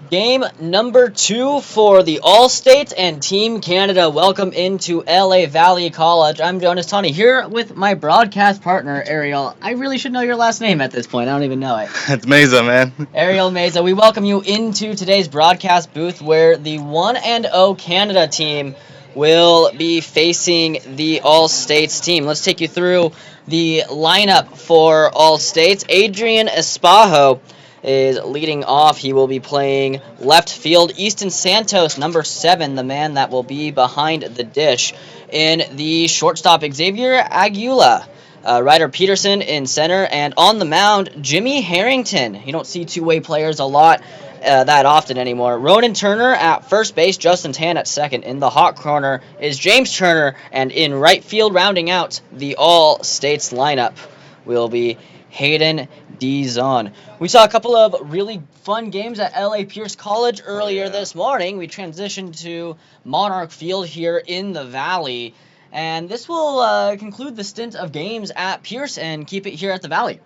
Game number 2 for the All-State and Team Canada. Welcome into LA Valley College. I'm Jonas Tani here with my broadcast partner, Ariel. I really should know your last name at this point. I don't even know it. It's Mesa, man. Ariel Meza, we welcome you into today's broadcast booth where the 1-0 Canada team will be facing the All-States team. Let's take you through the lineup for All-States. Adrian Espajo is leading off. He will be playing left field. Easton Santos, number 7, the man that will be behind the dish. In the shortstop, Xavier Aguila. Ryder Peterson in center, and on the mound, Jimmy Harrington. You don't see two-way players a lot that often anymore. Ronan Turner at first base, Justin Tan at second. In the hot corner is James Turner, and in right field, rounding out the All-States lineup, will be Hayden Dizon. We saw a couple of really fun games at LA Pierce College earlier this morning. We transitioned to Monarch Field here in the Valley. And this will conclude the stint of games at Pierce and keep it here at the Valley.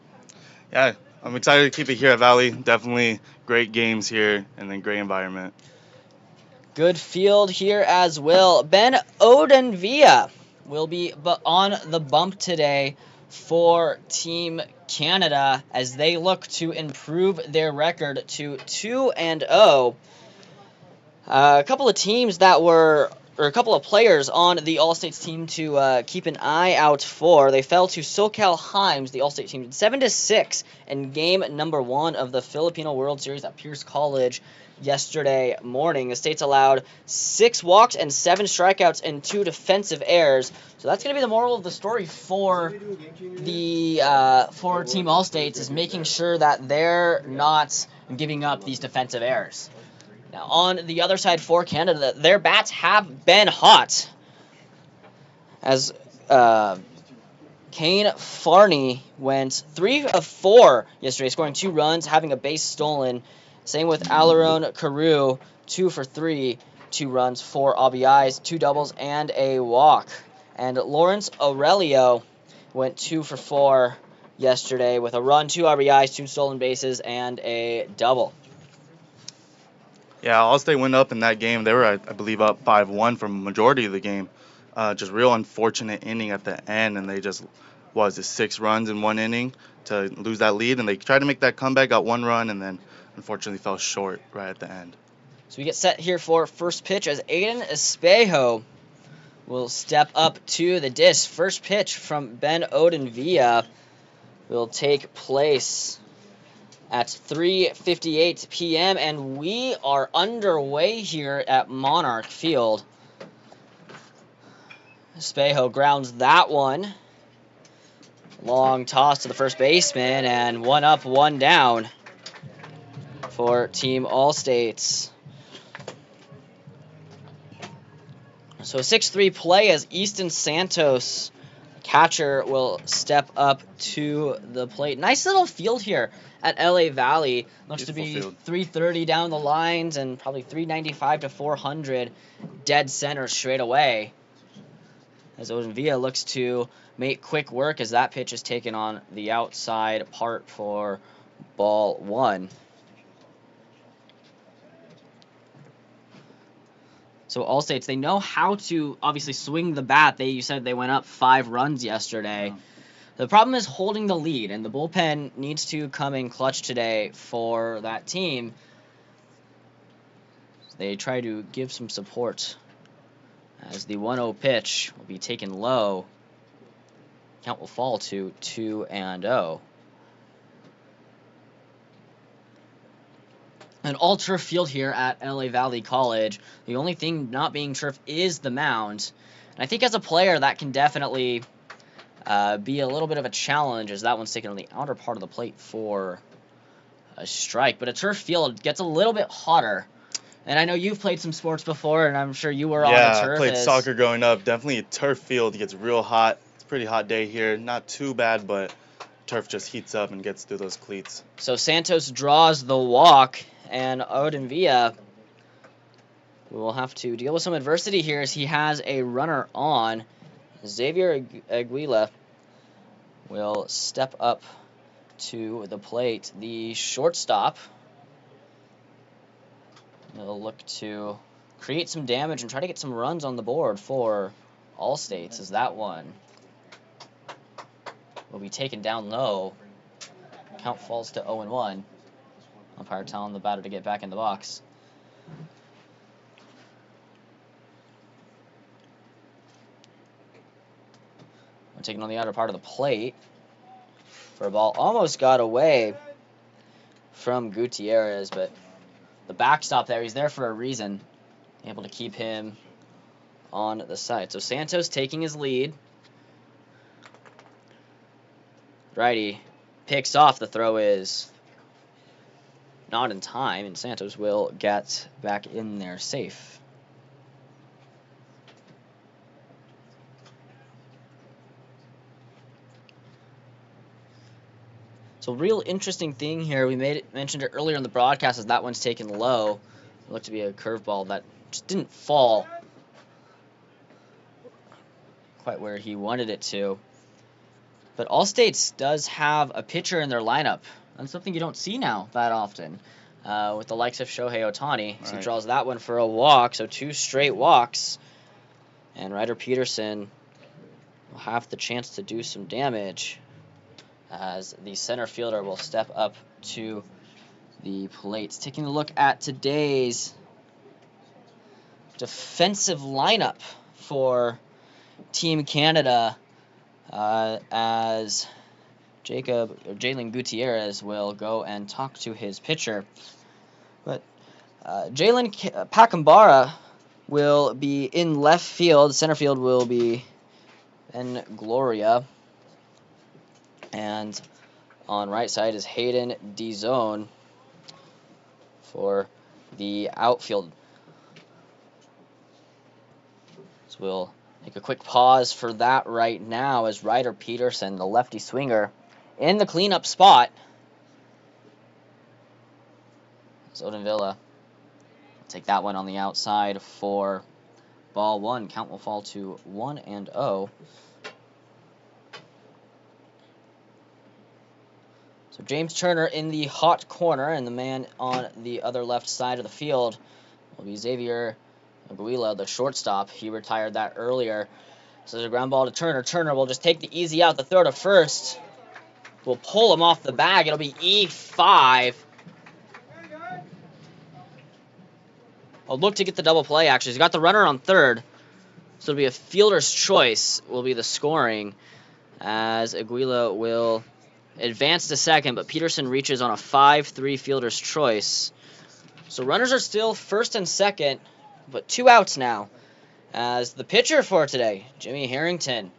Yeah, I'm excited to keep it here at Valley. Definitely great games here and then great environment. Good field here as well. Ben Odenvia will be on the bump today for Team Canada as they look to improve their record to 2-0. A couple of teams that were, or a couple of players on the All-States team to keep an eye out for. They fell to SoCal Himes, the All-State team, 7-6 in game number 1 of the Filipino World Series at Pierce College yesterday morning. The States allowed 6 walks and 7 strikeouts and 2 defensive errors. So that's going to be the moral of the story for the for Team All-States, is making sure that they're not giving up these defensive errors. Now, on the other side for Canada, their bats have been hot. As Kane Farney went 3 of 4 yesterday, scoring 2 runs, having a base stolen. Same with Alaron Carew, 2 for 3, 2 runs, 4 RBIs, 2 doubles, and a walk. And Lawrence Aurelio went 2 for 4 yesterday with a run, 2 RBIs, 2 stolen bases, and a double. Yeah, All-State went up in that game. They were, I believe, up 5-1 for majority of the game. Just real unfortunate inning at the end, and they just, 6 runs in one inning to lose that lead, and they tried to make that comeback, got 1 run, and then unfortunately fell short right at the end. So we get set here for first pitch as Aiden Espejo will step up to the disc. First pitch from Ben Odenvia will take place at 3:58 p.m. and we are underway here at Monarch Field. Espejo grounds that one. Long toss to the first baseman, and 1 up, 1 down for Team All-States. So 6-3 play as Easton Santos, catcher, will step up to the plate. Nice little field here at LA Valley. Looks Beautiful to be field. 330 down the lines and probably 395 to 400 dead center straight away. As Odenvia looks to make quick work as that pitch is taken on the outside part for ball 1. So All-States, they know how to obviously swing the bat. You said they went up 5 runs yesterday. Yeah. The problem is holding the lead, and the bullpen needs to come in clutch today for that team. They try to give some support as the 1-0 pitch will be taken low. Count will fall to 2-0. An all-turf field here at LA Valley College. The only thing not being turf is the mound. And I think as a player that can definitely be a little bit of a challenge, as that one's taken on the outer part of the plate for a strike. But a turf field gets a little bit hotter. And I know you've played some sports before, and I'm sure you were on a Yeah, I turf. played soccer growing up. Definitely a turf field. It gets real hot. It's a pretty hot day here. Not too bad, but turf just heats up and gets through those cleats. So Santos draws the walk, and Odenvia will have to deal with some adversity here as he has a runner on. Xavier Aguila will step up to the plate. The shortstop They'll look to create some damage and try to get some runs on the board for All States, as that one will be taken down low. Count falls to 0-1. Umpire telling the batter to get back in the box. We're taking on the outer part of the plate for a ball. Almost got away from Gutierrez, but the backstop there, he's there for a reason. Able to keep him on the side. So Santos taking his lead. Righty picks off. The throw is not in time, and Santos will get back in there safe. So real interesting thing here, we mentioned it earlier in the broadcast, is that one's taken low. It looked to be a curveball that just didn't fall quite where he wanted it to. But All States does have a pitcher in their lineup. That's something you don't see now that often with the likes of Shohei Ohtani. So he draws that one for a walk, so 2 straight walks. And Ryder Peterson will have the chance to do some damage, as the center fielder will step up to the plate. Taking a look at today's defensive lineup for Team Canada, as Jalen Gutierrez will go and talk to his pitcher. But Jalen Pacambara will be in left field. Center field will be Ben Gloria. And on right side is Hayden DeZone for the outfield. So we'll take a quick pause for that right now, as Ryder Peterson, the lefty swinger, in the cleanup spot. Odin Villa will take that one on the outside for ball 1. Count will fall to 1-0. So James Turner in the hot corner, and the man on the other left side of the field will be Xavier Aguila, the shortstop. He retired that earlier. So there's a ground ball to Turner. Turner will just take the easy out. The throw to first will pull him off the bag. It'll be E5. I'll look to get the double play, actually. He's got the runner on third. So it'll be a fielder's choice will be the scoring, as Aguila will advance to second, but Peterson reaches on a 5-3 fielder's choice. So runners are still first and second, but 2 outs now, as the pitcher for today, Jimmy Harrington,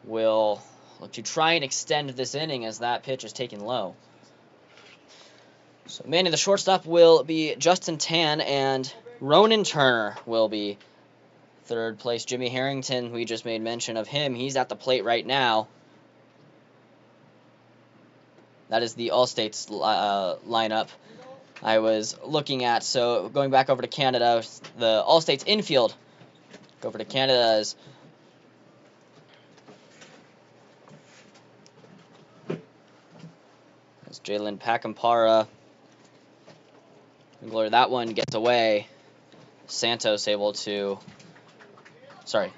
will look to try and extend this inning, as that pitch is taken low. So manning the shortstop will be Justin Tan, and Ronan Turner will be third place. Jimmy Harrington, we just made mention of him. He's at the plate right now. That is the All States lineup I was looking at. So going back over to Canada, the All States infield. Go over to Canada as Jalen Pacambara. Glory, that one gets away. Santos able to...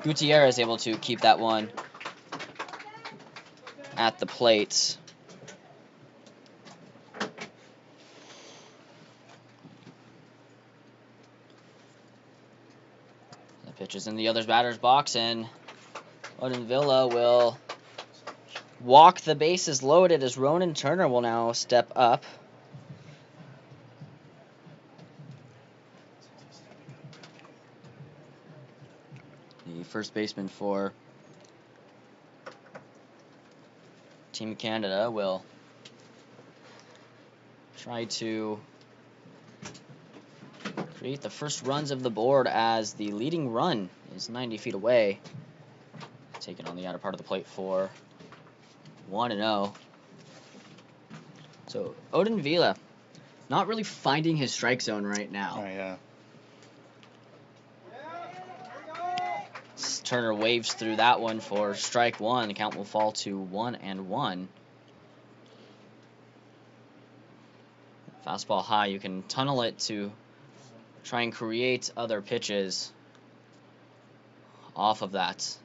Gutierrez able to keep that one at the plate. The pitch is in the other batter's box, and Odin Villa will walk the bases loaded, as Ronan Turner will now step up. The first baseman for Team Canada will try to create the first runs of the board, as the leading run is 90 feet away. Taken on the outer part of the plate for 1-0. So Odin Villa not really finding his strike zone right now. Oh, yeah. Turner waves through that one for strike 1. The count will fall to 1-1. Fastball high. You can tunnel it to try and create other pitches off of that.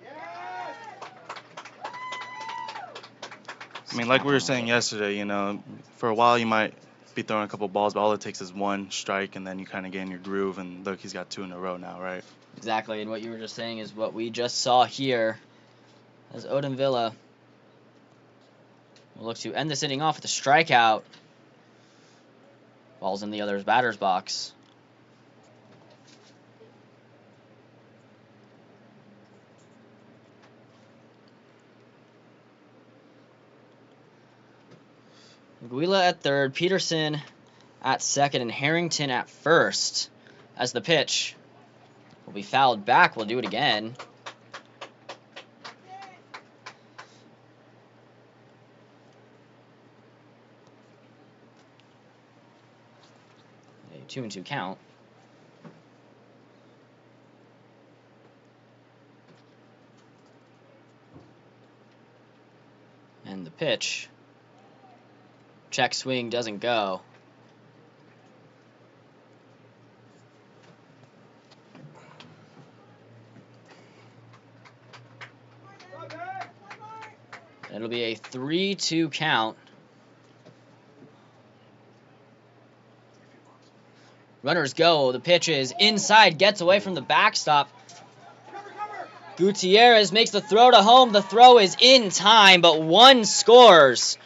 I mean, like we were saying yesterday, you know, for a while you might be throwing a couple balls, but all it takes is one strike, and then you kind of get in your groove. And look, he's got 2 in a row now, right? Exactly, and what you were just saying is what we just saw here as Odin Villa will look to end this inning off with a strikeout. Ball's in the other's batter's box. Aguila at third, Peterson at second, and Harrington at first. As the pitch will be fouled back, we'll do it again. A 2-2 count. And the pitch. Check swing doesn't go. It'll be a 3-2 count. Runners go. The pitch is inside, gets away from the backstop. Gutierrez makes the throw to home. The throw is in time, but one scores.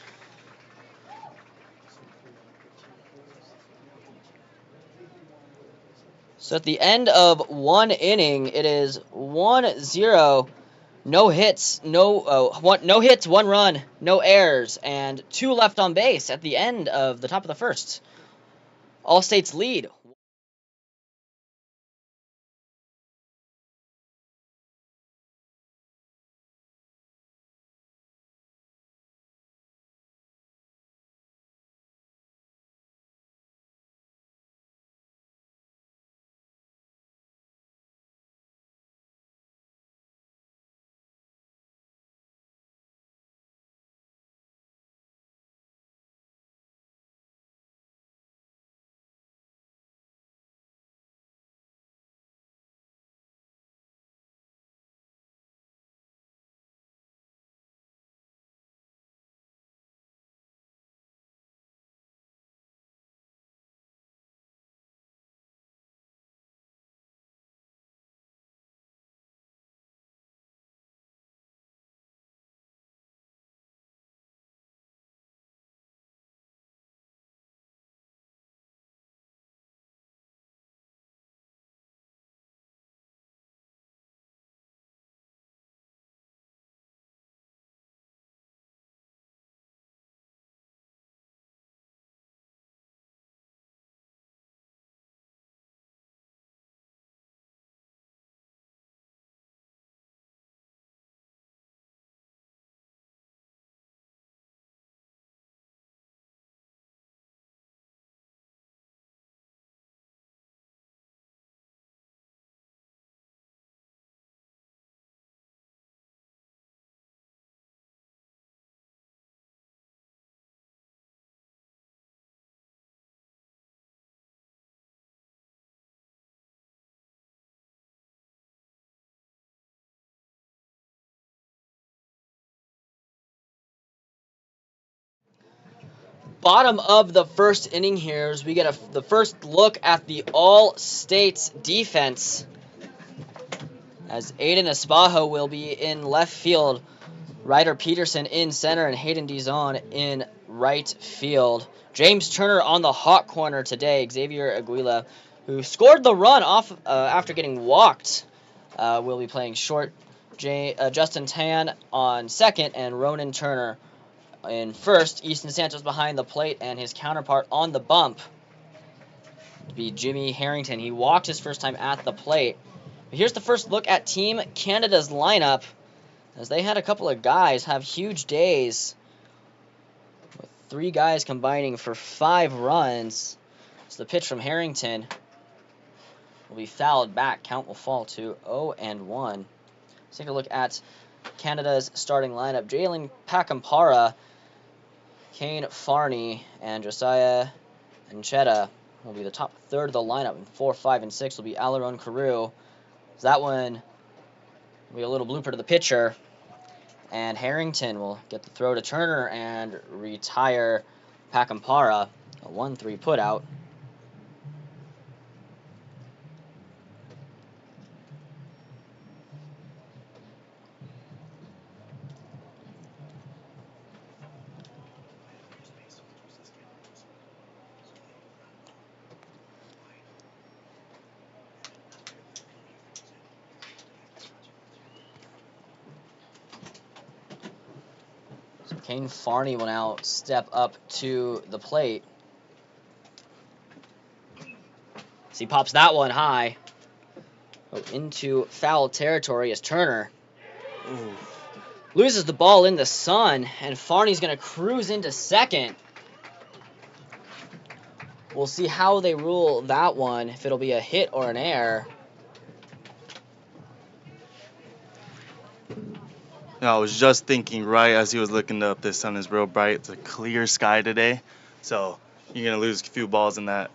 So at the end of one inning, it is 1-0. No hits, no hits, 1 run, no errors, and 2 left on base at the end of the top of the first. All States lead. Bottom of the first inning here as we get the first look at the All-States defense, as Aiden Espajo will be in left field, Ryder Peterson in center, and Hayden Dizon in right field. James Turner on the hot corner today. Xavier Aguila, who scored the run off after getting walked, will be playing short. Justin Tan on second, and Ronan Turner in first. Easton Santos behind the plate, and his counterpart on the bump to be Jimmy Harrington. He walked his first time at the plate. But here's the first look at Team Canada's lineup, as they had a couple of guys have huge days, with 3 guys combining for 5 runs. So the pitch from Harrington will be fouled back. Count will fall to 0-1. Let's take a look at Canada's starting lineup. Jalen Pakampara, Kane Farney, and Josiah Anchetta will be the top third of the lineup, and 4, 5, and 6 will be Aileron Carew. So that one will be a little blooper to the pitcher, and Harrington will get the throw to Turner and retire Pakampara. A 1-3 putout. So Kane Farney will now step up to the plate. So he pops that one high. Into foul territory as Turner loses the ball in the sun, and Farney's going to cruise into second. We'll see how they rule that one, if it'll be a hit or an error. I was just thinking right as he was looking up, the sun is real bright. It's a clear sky today, so you're gonna lose a few balls in that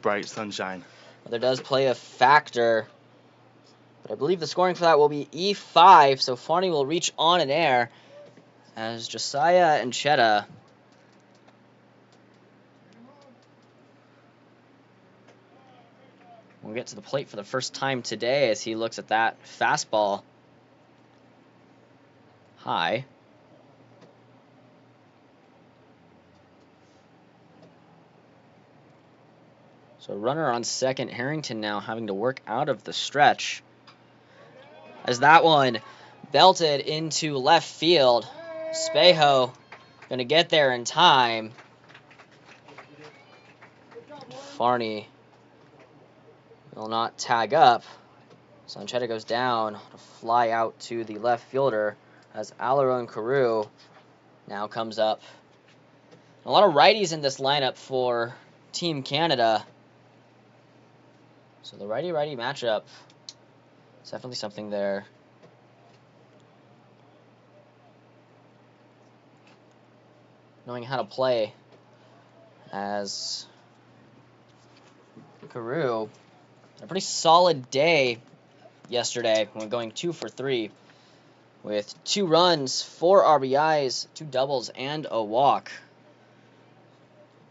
bright sunshine. There does play a factor, but I believe the scoring for that will be E5, so Farney will reach on an air as Josiah and Chetta will get to the plate for the first time today as he looks at that fastball high. So runner on second, Harrington now having to work out of the stretch as that one belted into left field. Spejo going to get there in time. Farney will not tag up. Sanchetta goes down to fly out to the left fielder as Aileron Carew now comes up. A lot of righties in this lineup for Team Canada. So the righty-righty matchup is definitely something there. Knowing how to play as Carew had a pretty solid day yesterday when going 2 for 3 with 2 runs, 4 RBIs, 2 doubles, and a walk.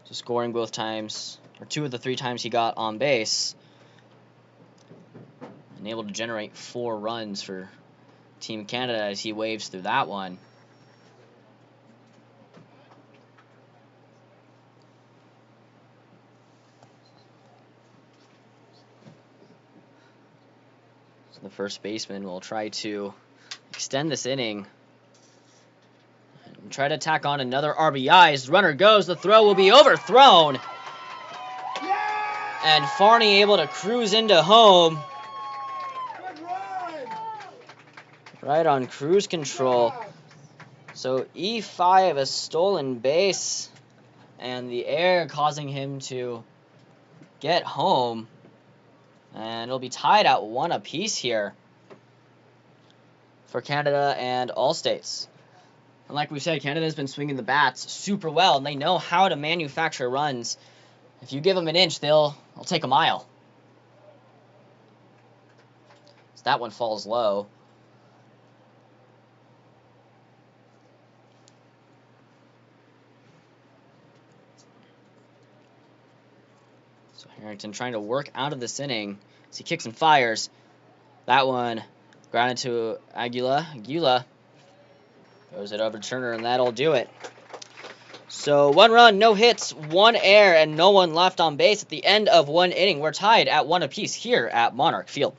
So scoring both times, or 2 of the 3 times he got on base, and able to generate 4 runs for Team Canada as he waves through that one. So the first baseman will try to extend this inning and try to tack on another RBI. As the runner goes, the throw will be overthrown. And Farney able to cruise into home. Right on cruise control. So E5, a stolen base, and the air causing him to get home. And it'll be tied at 1 apiece here for Canada and all states. And like we said, Canada's been swinging the bats super well, and they know how to manufacture runs. If you give them an inch, they'll take a mile. So that one falls low. So Harrington trying to work out of this inning as he kicks and fires. That one grounded to Aguila. Aguila goes it over to Turner, and that'll do it. So 1 run, no hits, 1 error, and no one left on base at the end of 1 inning. We're tied at 1 apiece here at Monarch Field.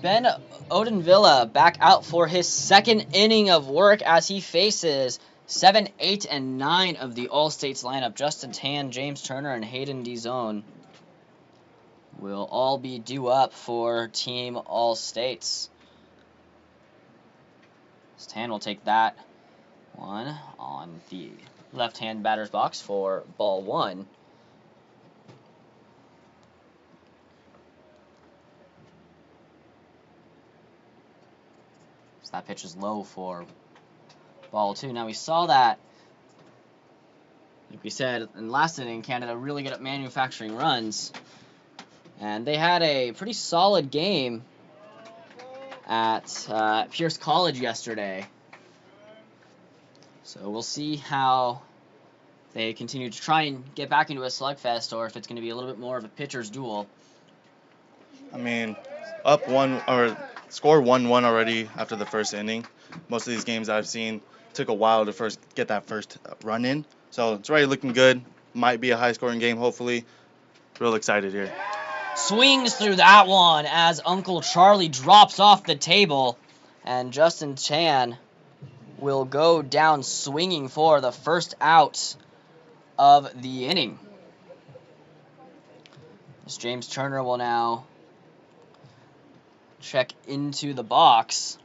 Ben Odenvilla back out for his second inning of work as he faces 7, 8, and 9 of the All-States lineup. Justin Tan, James Turner, and Hayden DeZone will all be due up for Team All-States. Tan will take that one on the left-hand batter's box for ball 1. So that pitch is low for ball 2. Now we saw that, like we said in last inning, Canada really good at manufacturing runs. And they had a pretty solid game at Pierce College yesterday. So we'll see how they continue to try and get back into a slugfest, or if it's going to be a little bit more of a pitcher's duel. I mean, up 1 or score 1-1 already after the first inning. Most of these games I've seen took a while to get that first run in. So it's already looking good. Might be a high-scoring game, hopefully. Real excited here. Swings through that one as Uncle Charlie drops off the table, and Justin Chan will go down swinging for the first out of the inning. As James Turner will now check into the box.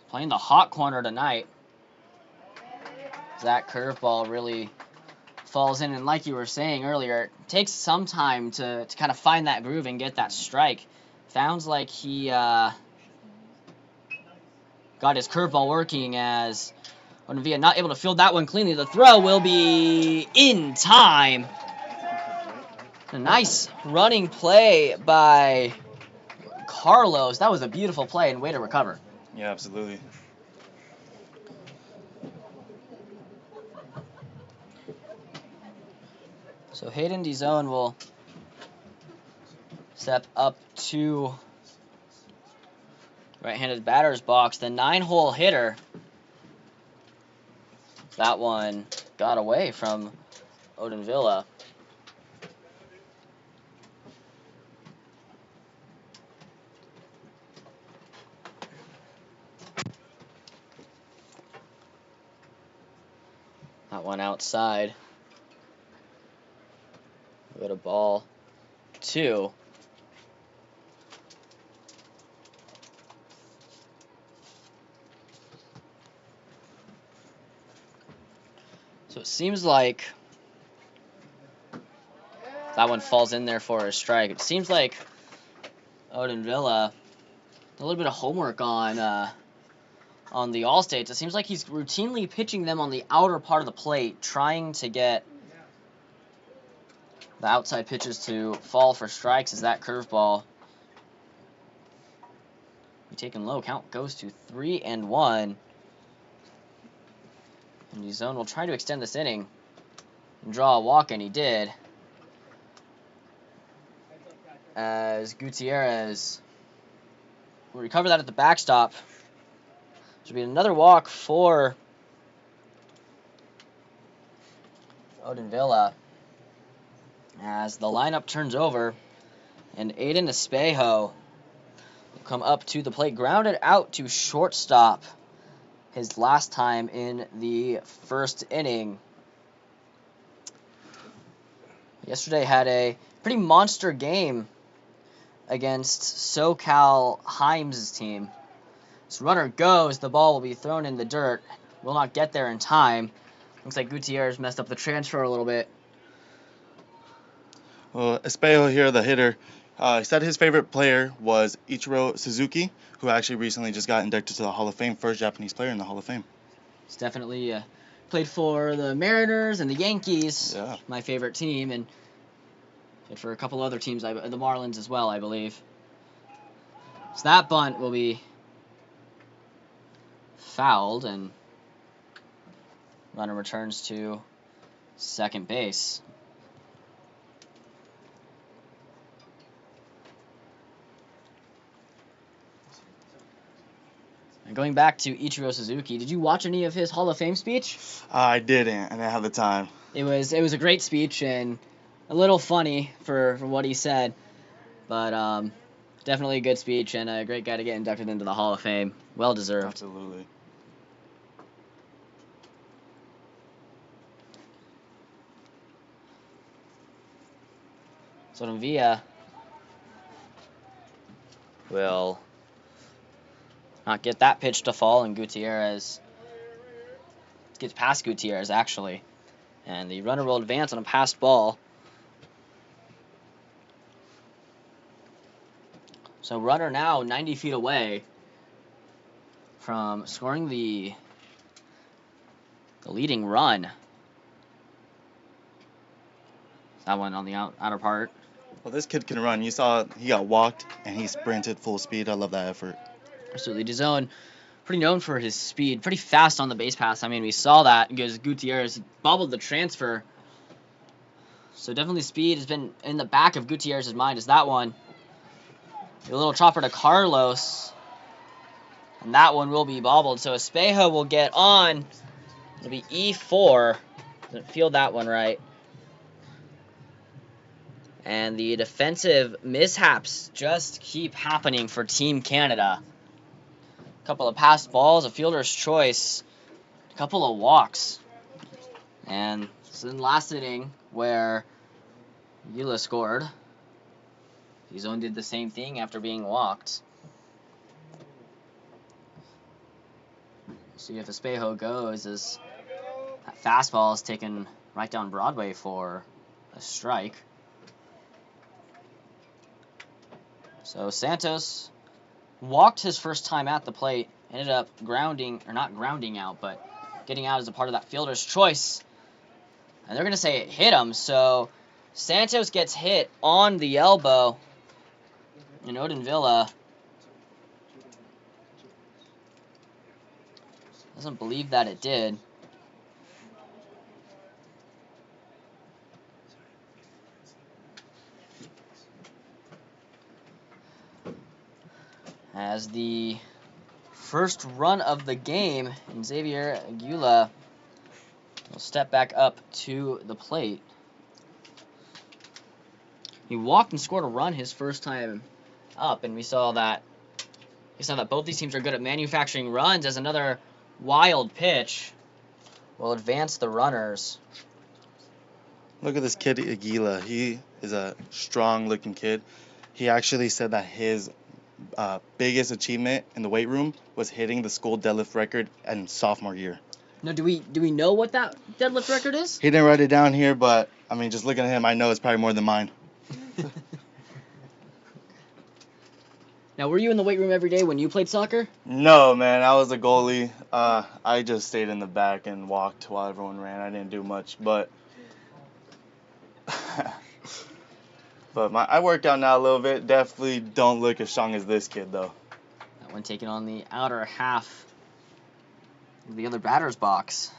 Playing the hot corner tonight. That curveball really falls in, and like you were saying earlier, it takes some time to kind of find that groove and get that strike. Sounds like he got his curveball working as Odenvilla not able to field that one cleanly. The throw will be in time. A nice running play by Carlos. That was a beautiful play and way to recover. Yeah, absolutely. So Hayden DeZone will step up to right-handed batter's box. The 9-hole hitter. That one got away from Odenvilla. That one outside. We go to ball 2. So it seems like that one falls in there for a strike. It seems like Odenvilla, a little bit of homework on the All-States. It seems like he's routinely pitching them on the outer part of the plate, trying to get the outside pitches to fall for strikes as that curveball be taken low. Count goes to 3-1. And DeZone will try to extend this inning and draw a walk, and he did. As Gutierrez will recover that at the backstop. Should be another walk for Odenvilla as the lineup turns over, and Aiden Espejo will come up to the plate, grounded out to shortstop his last time in the first inning. Yesterday had a pretty monster game against SoCal Himes' team. As runner goes, the ball will be thrown in the dirt. Will not get there in time. Looks like Gutierrez messed up the transfer a little bit. Well, Espejo here, the hitter, he said his favorite player was Ichiro Suzuki, who actually recently just got inducted to the Hall of Fame, first Japanese player in the Hall of Fame. He's definitely played for the Mariners and the Yankees, Yeah. my favorite team, and played for a couple other teams, the Marlins as well, I believe. So that bunt will be fouled, and runner returns to second base. And going back to Ichiro Suzuki, did you watch any of his Hall of Fame speech? I didn't, and I didn't have the time. It was a great speech and a little funny for what he said. But definitely a good speech and a great guy to get inducted into the Hall of Fame. Well deserved. Absolutely. So Villa will not get that pitch to fall, and Gutierrez gets past Gutierrez, actually. And the runner will advance on a passed ball. So runner now 90 feet away from scoring the leading run. That one on the outer part. Well, this kid can run. You saw he got walked and he sprinted full speed. I love that effort. Absolutely. DAZN, pretty known for his speed, pretty fast on the base pass. I mean, we saw that because Gutierrez bobbled the transfer. So definitely speed has been in the back of Gutierrez's mind. Is that one? A little chopper to Carlos. And that one will be bobbled. So Espejo will get on. It'll be E4. Didn't feel that one right. And the defensive mishaps just keep happening for Team Canada. A couple of passed balls, a fielder's choice, a couple of walks. And this is the last inning where Gila scored. DAZN did the same thing after being walked. See if Espejo goes as that fastball is taken right down Broadway for a strike. So Santos walked his first time at the plate, ended up grounding, or not grounding out, but getting out as a part of that fielder's choice. And they're going to say it hit him, so Santos gets hit on the elbow, and Odin Villa doesn't believe that it did. As the first run of the game, and Xavier Aguila will step back up to the plate. He walked and scored a run his first time up, and we saw that both these teams are good at manufacturing runs, as another wild pitch will advance the runners. Look at this kid Aguila. He is a strong-looking kid. He actually said that his biggest achievement in the weight room was hitting the school deadlift record in sophomore year. Now, do we know what that deadlift record is? He didn't write it down here, but I mean, just looking at him, I know it's probably more than mine. Now, were you in the weight room every day when you played soccer? No, man, I was a goalie. I just stayed in the back and walked while everyone ran. I didn't do much, but I work out now a little bit. Definitely don't look as strong as this kid, though. That one taken on the outer half of the other batter's box.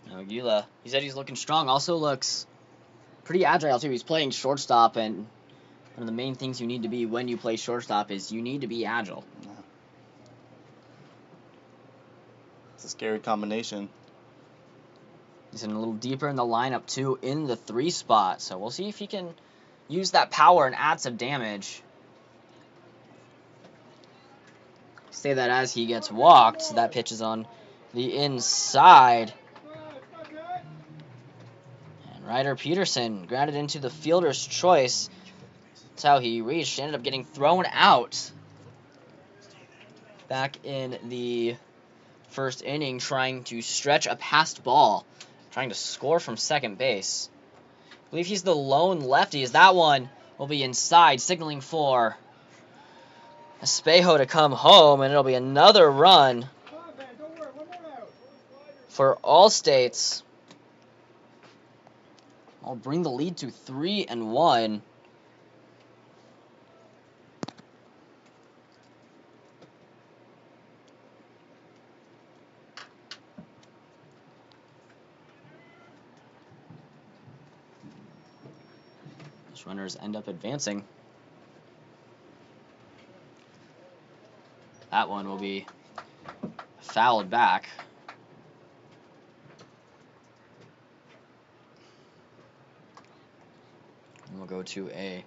Now, Aguila, he said he's looking strong. Also looks pretty agile, too. He's playing shortstop, and one of the main things you need to be when you play shortstop is you need to be agile. It's a scary combination. He's in a little deeper in the lineup, too, in the 3 spot. So we'll see if he can use that power and add some damage. Say that as he gets walked. That pitch is on the inside. And Ryder Peterson grounded into the fielder's choice. That's how he reached. Ended up getting thrown out back in the first inning, trying to stretch a passed ball, trying to score from second base. I believe he's the lone lefty, as that one will be inside, signaling for Espejo to come home, and it'll be another run for All States. I'll bring the lead to 3-1. Those runners end up advancing. That one will be fouled back. go to a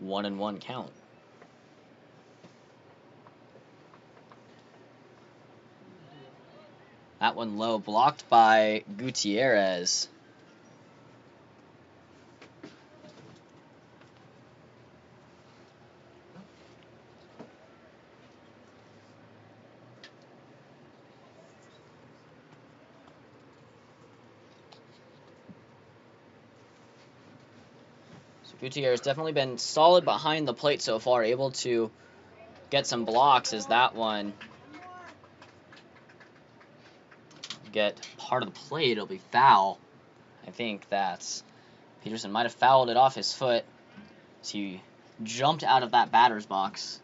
1-1 count. That one low, blocked by Gutierrez. So Gutierrez definitely been solid behind the plate so far, able to get some blocks as that one get part of the plate. It'll be foul. I think that's Peterson might have fouled it off his foot as he jumped out of that batter's box.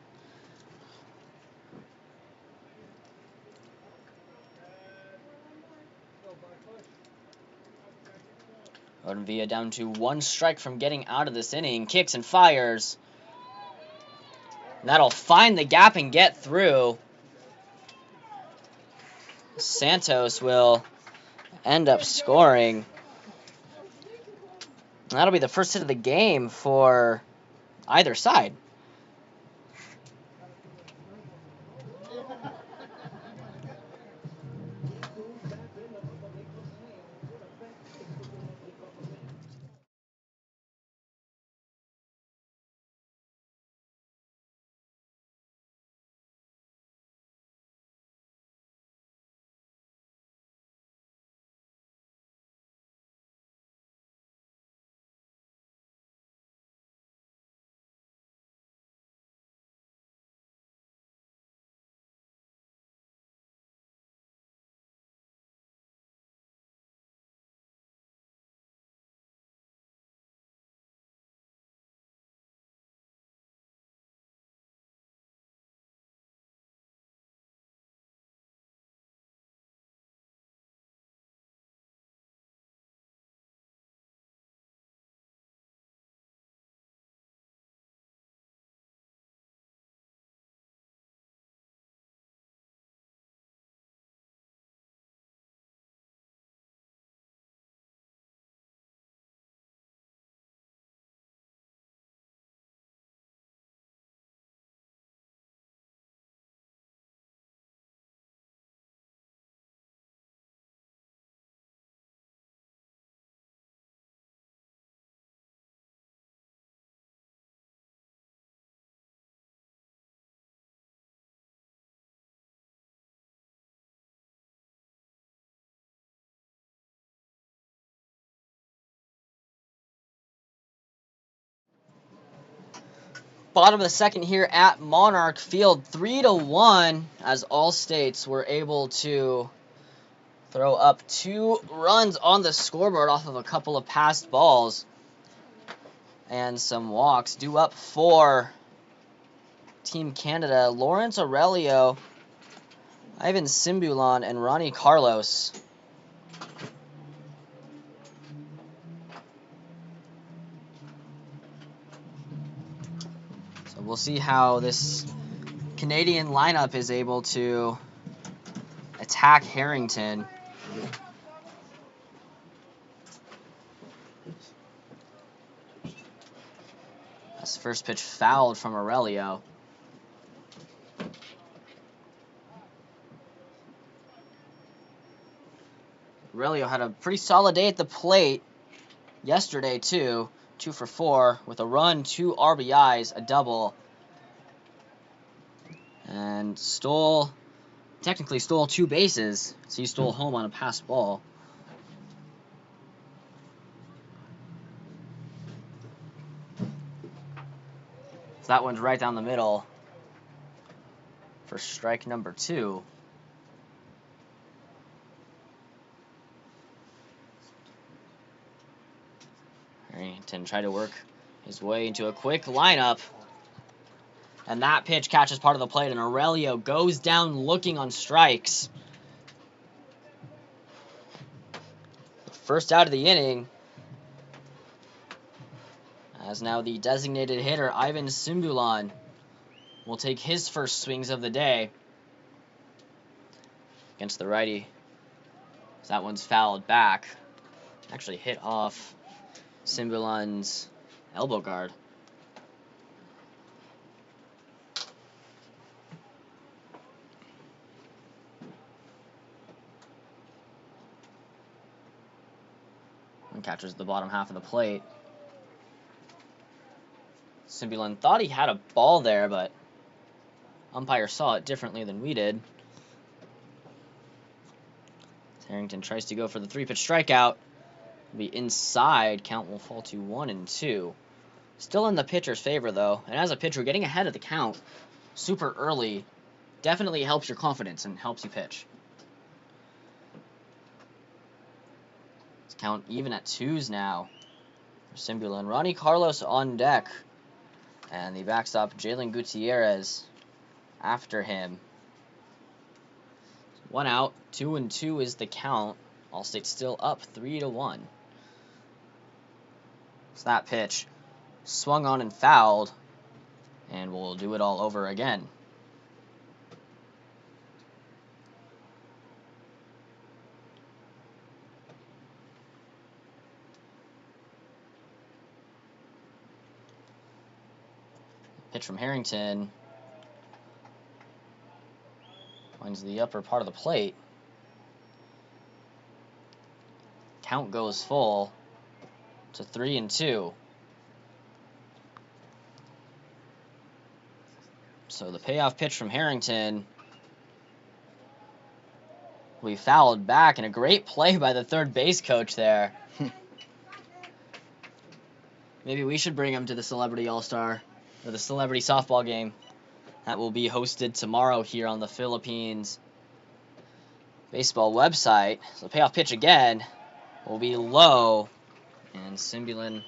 Villa down to 1 strike from getting out of this inning. Kicks and fires. And that'll find the gap and get through. Santos will end up scoring. And that'll be the first hit of the game for either side. Bottom of the second here at Monarch Field, 3-1, as all states were able to throw up 2 runs on the scoreboard off of a couple of passed balls and some walks. Due up for Team Canada, Lawrence Aurelio, Ivan Simbulan, and Ronnie Carlos. So we'll see how this Canadian lineup is able to attack Harrington. That's the first pitch fouled from Aurelio. Aurelio had a pretty solid day at the plate yesterday too. 2 for 4 with a run, 2 RBIs, a double, and technically stole 2 bases. So he stole home on a passed ball. So that one's right down the middle for strike number 2. Harrington tried to work his way into a quick lineup. And that pitch catches part of the plate, and Aurelio goes down looking on strikes. First out of the inning, as now the designated hitter, Ivan Simbulan, will take his first swings of the day against the righty. So that one's fouled back. Actually hit off Simbulon's elbow guard. And catches the bottom half of the plate. Simbulon thought he had a ball there, but umpire saw it differently than we did. Harrington tries to go for the 3-pitch strikeout. Will be inside. Count will fall to 1-2. Still in the pitcher's favor, though. And as a pitcher, getting ahead of the count super early definitely helps your confidence and helps you pitch. Let's count even at 2s now for Simbulon. Ronnie Carlos on deck. And the backstop, Jalen Gutierrez, after him. 1 out, 2-2 is the count. Allstate still up 3-1. So that pitch swung on and fouled, and we'll do it all over again. Pitch from Harrington finds the upper part of the plate. Count goes full to 3-2. So the payoff pitch from Harrington will be fouled back, and a great play by the third base coach there. Maybe we should bring him to the Celebrity All-Star, or the Celebrity Softball game that will be hosted tomorrow here on the Philippines baseball website. So payoff pitch again will be low, and Simbulon.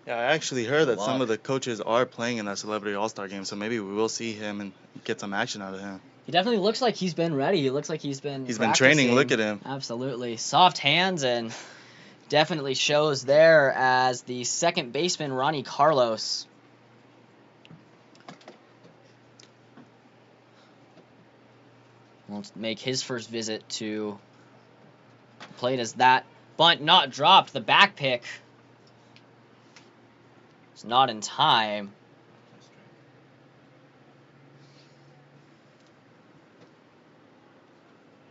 Yeah, I actually heard that some of the coaches are playing in that Celebrity All-Star game, so maybe we will see him and get some action out of him. He definitely looks like he's been ready. He looks like he's been been training. Look at him. Absolutely. Soft hands, and definitely shows there as the second baseman, Ronnie Carlos. Will make his first visit to the plate as that bunt not dropped. The back pick is not in time.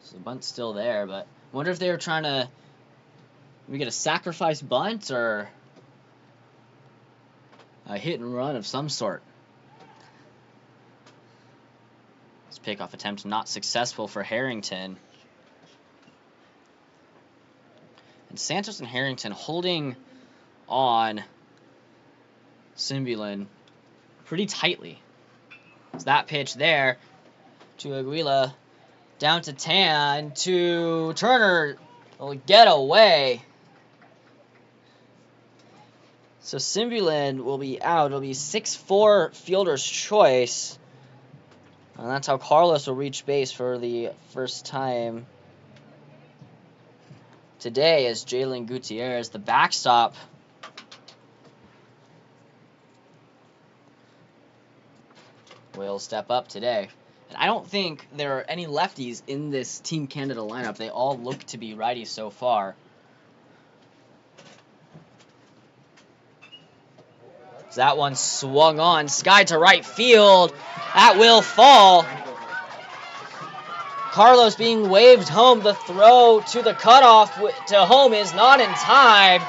So the bunt's still there, but I wonder if they were trying to maybe get a sacrifice bunt or a hit and run of some sort. This pickoff attempt not successful for Harrington. And Santos and Harrington holding on Simbulon pretty tightly. It's that pitch there to Aguila, down to Tan, to Turner, will get away. So Simbulon will be out. It'll be 6-4 fielder's choice. And that's how Carlos will reach base for the first time today as Jalen Gutierrez, the backstop. Will step up today. And I don't think there are any lefties in this Team Canada lineup. They all look to be righties so far. So that one swung on, sky to right field. That will fall. Carlos being waved home. The throw to the cutoff to home is not in time.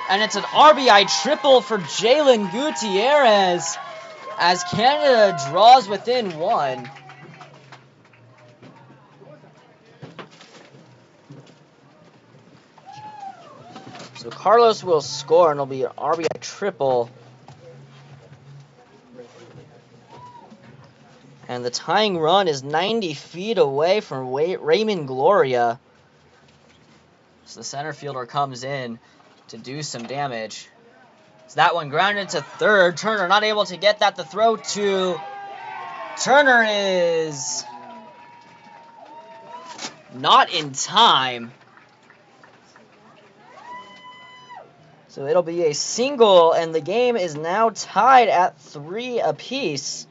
And it's an RBI triple for Jalen Gutierrez as Canada draws within one. So Carlos will score, and it'll be an RBI triple. And the tying run is 90 feet away from Raymond Gloria. So the center fielder comes in to do some damage. So that one grounded to third. Turner not able to get that. The throw to Turner is not in time. So it'll be a single, and the game is now tied at 3 apiece.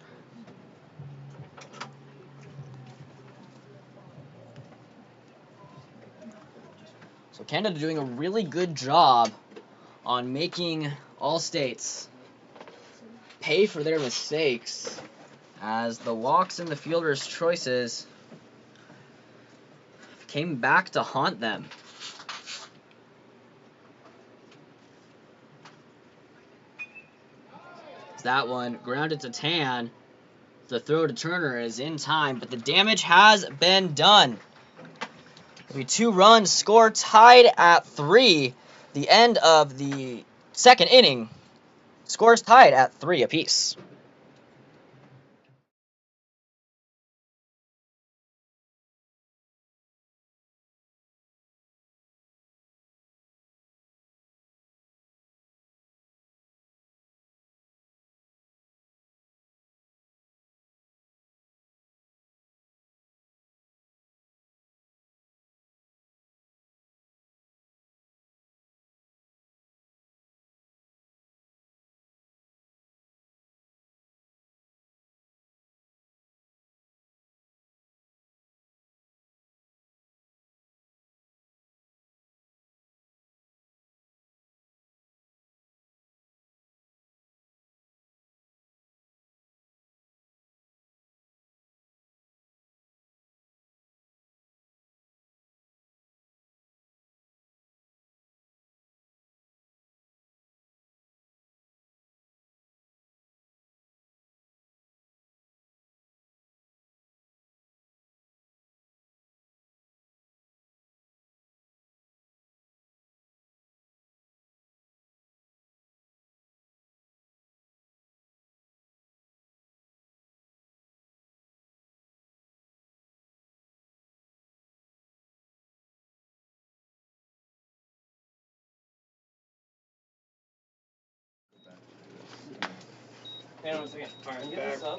So Canada doing a really good job on making all states pay for their mistakes as the walks and the fielders' choices came back to haunt them. That one grounded to Tan. The throw to Turner is in time, but the damage has been done. It'll be 2 runs, score tied at 3. The end of the second inning. Scores tied at 3 apiece.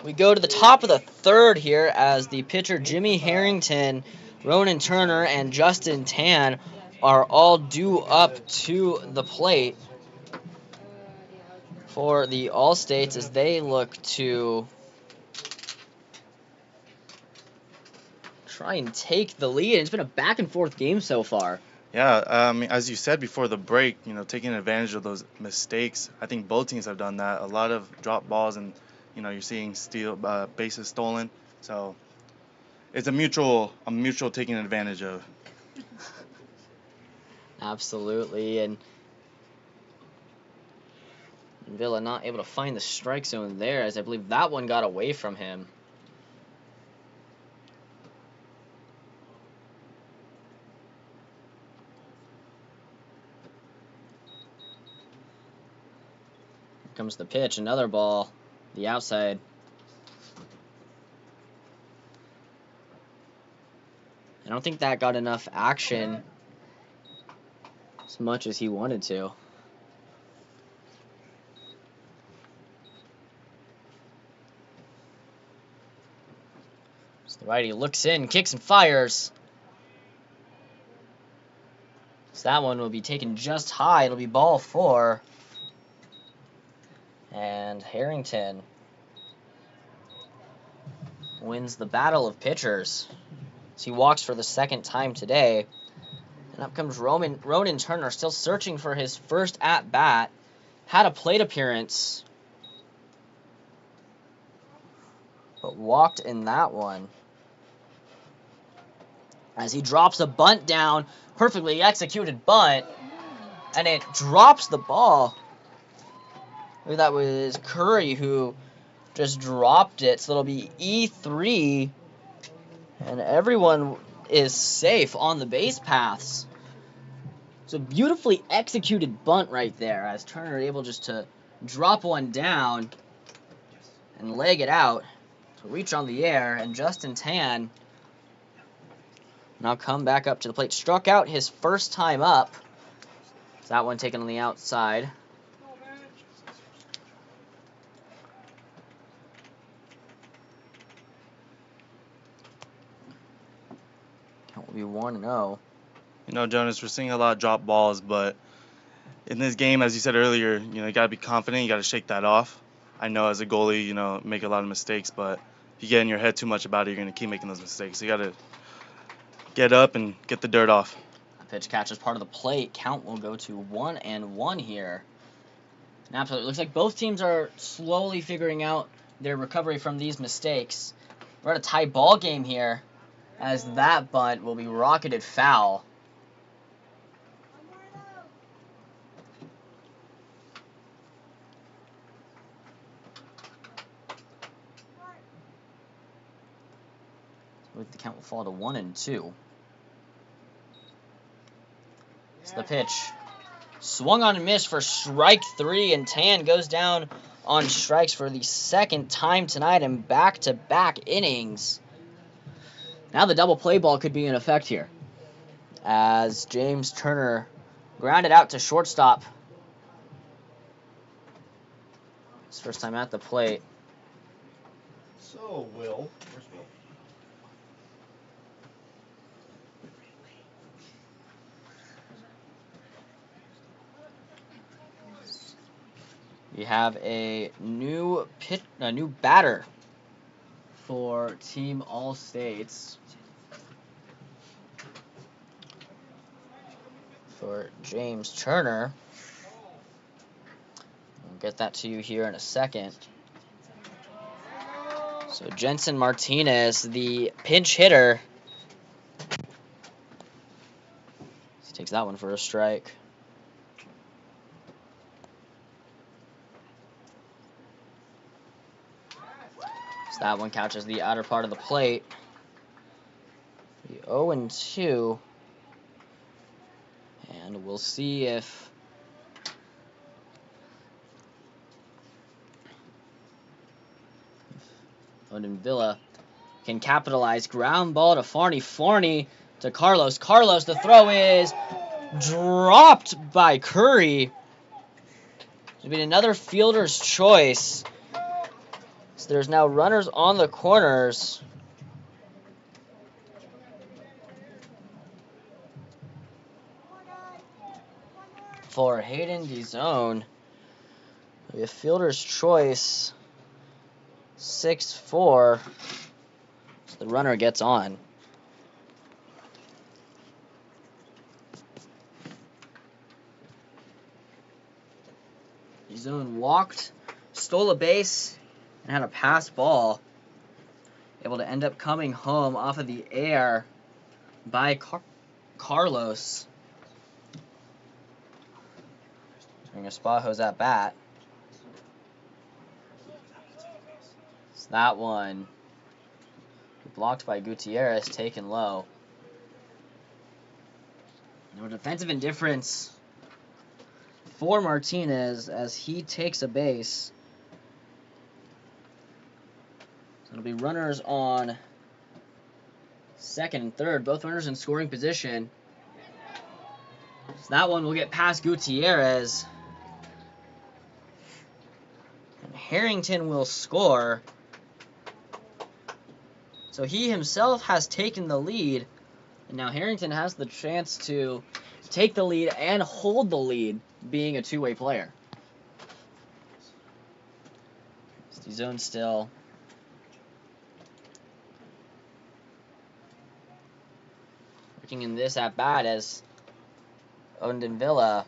We go to the top of the third here as the pitcher Jimmy Harrington, Ronan Turner, and Justin Tan are all due up to the plate for the All-States as they look to try and take the lead. It's been a back-and-forth game so far. Yeah, as you said before the break, taking advantage of those mistakes. I think both teams have done that. A lot of drop balls, and you're seeing bases stolen. So it's a mutual taking advantage of. Absolutely, and Villa not able to find the strike zone there, as I believe that one got away from him. Here comes the pitch, another ball, the outside. I don't think that got enough action as much as he wanted to. So the righty looks in, kicks and fires. So that one will be taken just high. It'll be ball 4. And Harrington wins the battle of pitchers. So he walks for the second time today. And up comes Ronan Turner, still searching for his first at-bat. Had a plate appearance, but walked in that one. As he drops a bunt down, perfectly executed bunt, and it drops the ball. I believe that was Curry who just dropped it, so it'll be E3, and everyone is safe on the base paths. So beautifully executed bunt right there, as Turner able just to drop one down and leg it out to reach on the air, and Justin Tan now come back up to the plate. Struck out his first time up. That one taken on the outside. Count will be 1-0. Jonas, we're seeing a lot of drop balls, but in this game, as you said earlier, you got to be confident. You got to shake that off. I know as a goalie, make a lot of mistakes, but if you get in your head too much about it, you're going to keep making those mistakes. You got to get up and get the dirt off. That pitch catches part of the plate. Count will go to 1-1 here. And absolutely, it looks like both teams are slowly figuring out their recovery from these mistakes. We're at a tie ball game here, as that bunt will be rocketed foul. The count will fall to 1-2. It's the pitch. Swung on and missed for strike 3, and Tan goes down on strikes for the second time tonight in back-to-back innings. Now the double play ball could be in effect here, as James Turner grounded out to shortstop. His first time at the plate. So, Will, where's Will? We have a new batter for Team All States. For James Turner. I'll get that to you here in a second. So Jensen Martinez, the pinch hitter. He takes that one for a strike. So that one catches the outer part of the plate. The 0-2. And we'll see if Odin Villa can capitalize. Ground ball to Farney. Farney to Carlos. Carlos, the throw is dropped by Curry. It'll be another fielder's choice. So there's now runners on the corners. For Hayden DeZone. It'll be a fielder's choice. 6-4. So the runner gets on. DeZone walked, stole a base, and had a pass ball. Able to end up coming home off of the air by Carlos. Doing Espajo's at bat. So that one blocked by Gutierrez, taken low. No defensive indifference for Martinez as he takes a base. So it'll be runners on second and third, both runners in scoring position. So that one will get past Gutierrez. And Harrington will score. So he himself has taken the lead. And now Harrington has the chance to take the lead and hold the lead, being a two-way player. DeZone still working in this at bat as Odin Villa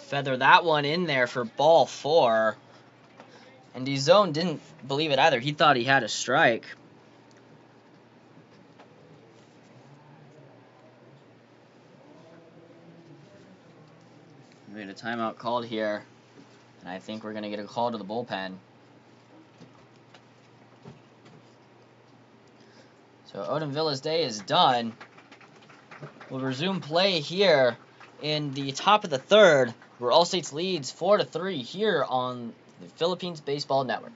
feather that one in there for ball 4. And DeZone didn't believe it either. He thought he had a strike. We had a timeout called here, and I think we're going to get a call to the bullpen. So Odin Villa's day is done. We'll resume play here in the top of the third, where All States leads 4-3 here on the Philippines Baseball Network.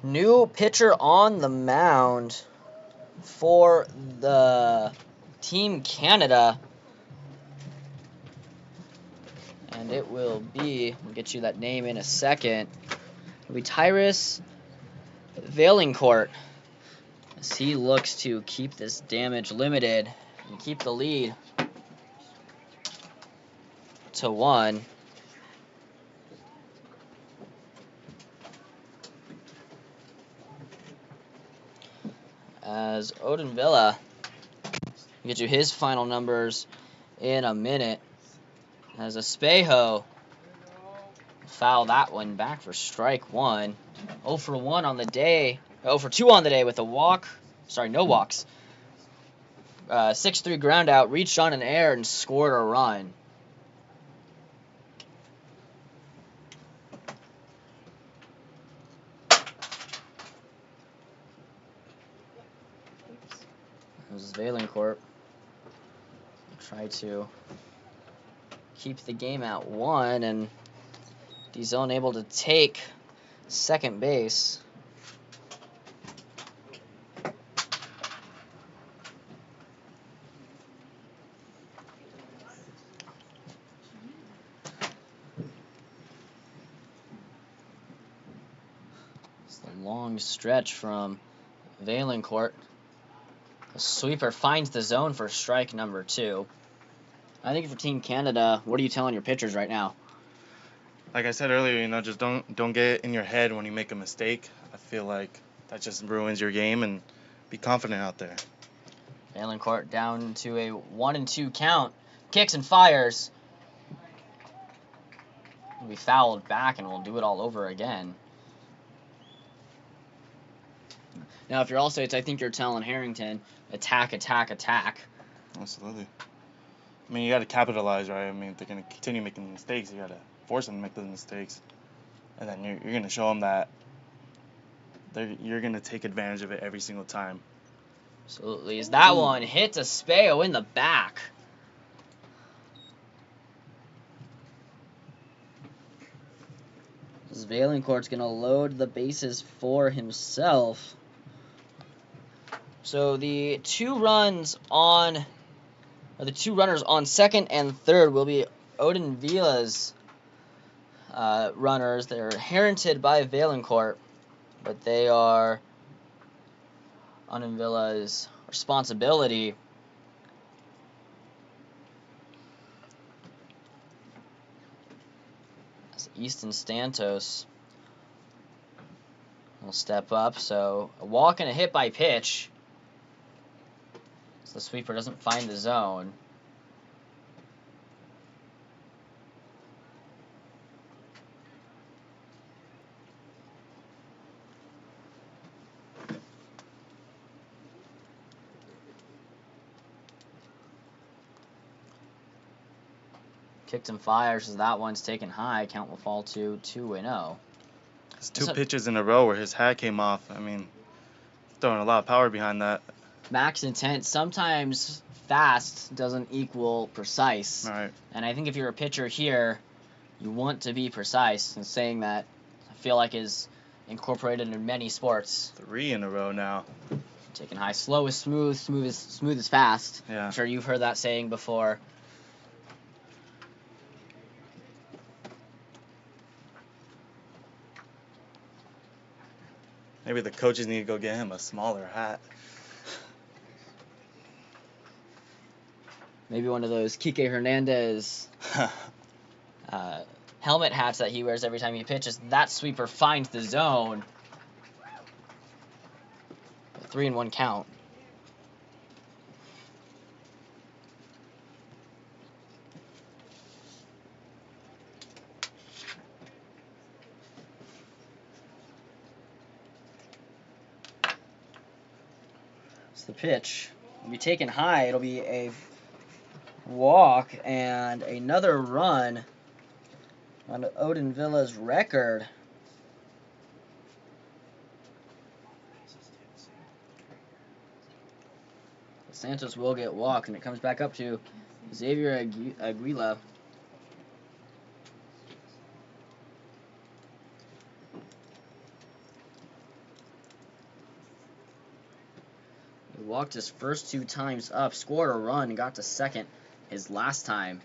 New pitcher on the mound for the Team Canada. And it will be, we'll get you that name in a second, it'll be Tyrus Vaillancourt, as he looks to keep this damage limited and keep the lead to 1. As Odin Villa, get you his final numbers in a minute. As Espejo foul that one back for strike 1. 0 for 1 on the day. 0 for 2 on the day with a walk. Sorry, no walks. 6-3 ground out, reached on an air and scored a run. This is Vaillancourt. Try to keep the game at 1, and he's unable to take second base. It's the long stretch from Vaillancourt. The sweeper finds the zone for strike number 2. I think for Team Canada, what are you telling your pitchers right now? Like I said earlier, just don't get in your head when you make a mistake. I feel like that just ruins your game, and be confident out there. Vaillancourt down to a 1-2 count. Kicks and fires. We fouled back, and we'll do it all over again. Now, if you're all States, I think you're telling Harrington, attack, attack, attack. Absolutely. I mean, you got to capitalize, right? I mean, if they're going to continue making mistakes, you got to force them to make those mistakes. And then you're going to show them that you're going to take advantage of it every single time. Absolutely. As that one hits Espejo in the back. As Vaillancourt's going to load the bases for himself. So the two runners on second and third will be Odin Villa's runners. They're inherited by Vaillancourt, but they are Odin Villa's responsibility. As Easton Stantos will step up. So a walk and a hit by pitch. So the sweeper doesn't find the zone. Kicked and fires as that one's taken high. Count will fall to 2-0. It's two pitches in a row where his hat came off. I mean, throwing a lot of power behind that. Max intent. Sometimes fast doesn't equal precise. Right. And I think if you're a pitcher here, you want to be precise. And saying that, I feel like is incorporated in many sports. 3 in a row now. Taking high. Slow is smooth. Smooth is fast. Yeah. I'm sure you've heard that saying before. Maybe the coaches need to go get him a smaller hat. Maybe one of those Kike Hernandez helmet hats that he wears every time he pitches. That sweeper finds the zone. 3-1 count. It's the pitch. It'll be taken high. It'll be a walk and another run on Odin Villa's record. Santos will get walked, and it comes back up to Xavier Aguila. walked his first 2 times up, scored a run, and got to second his last time.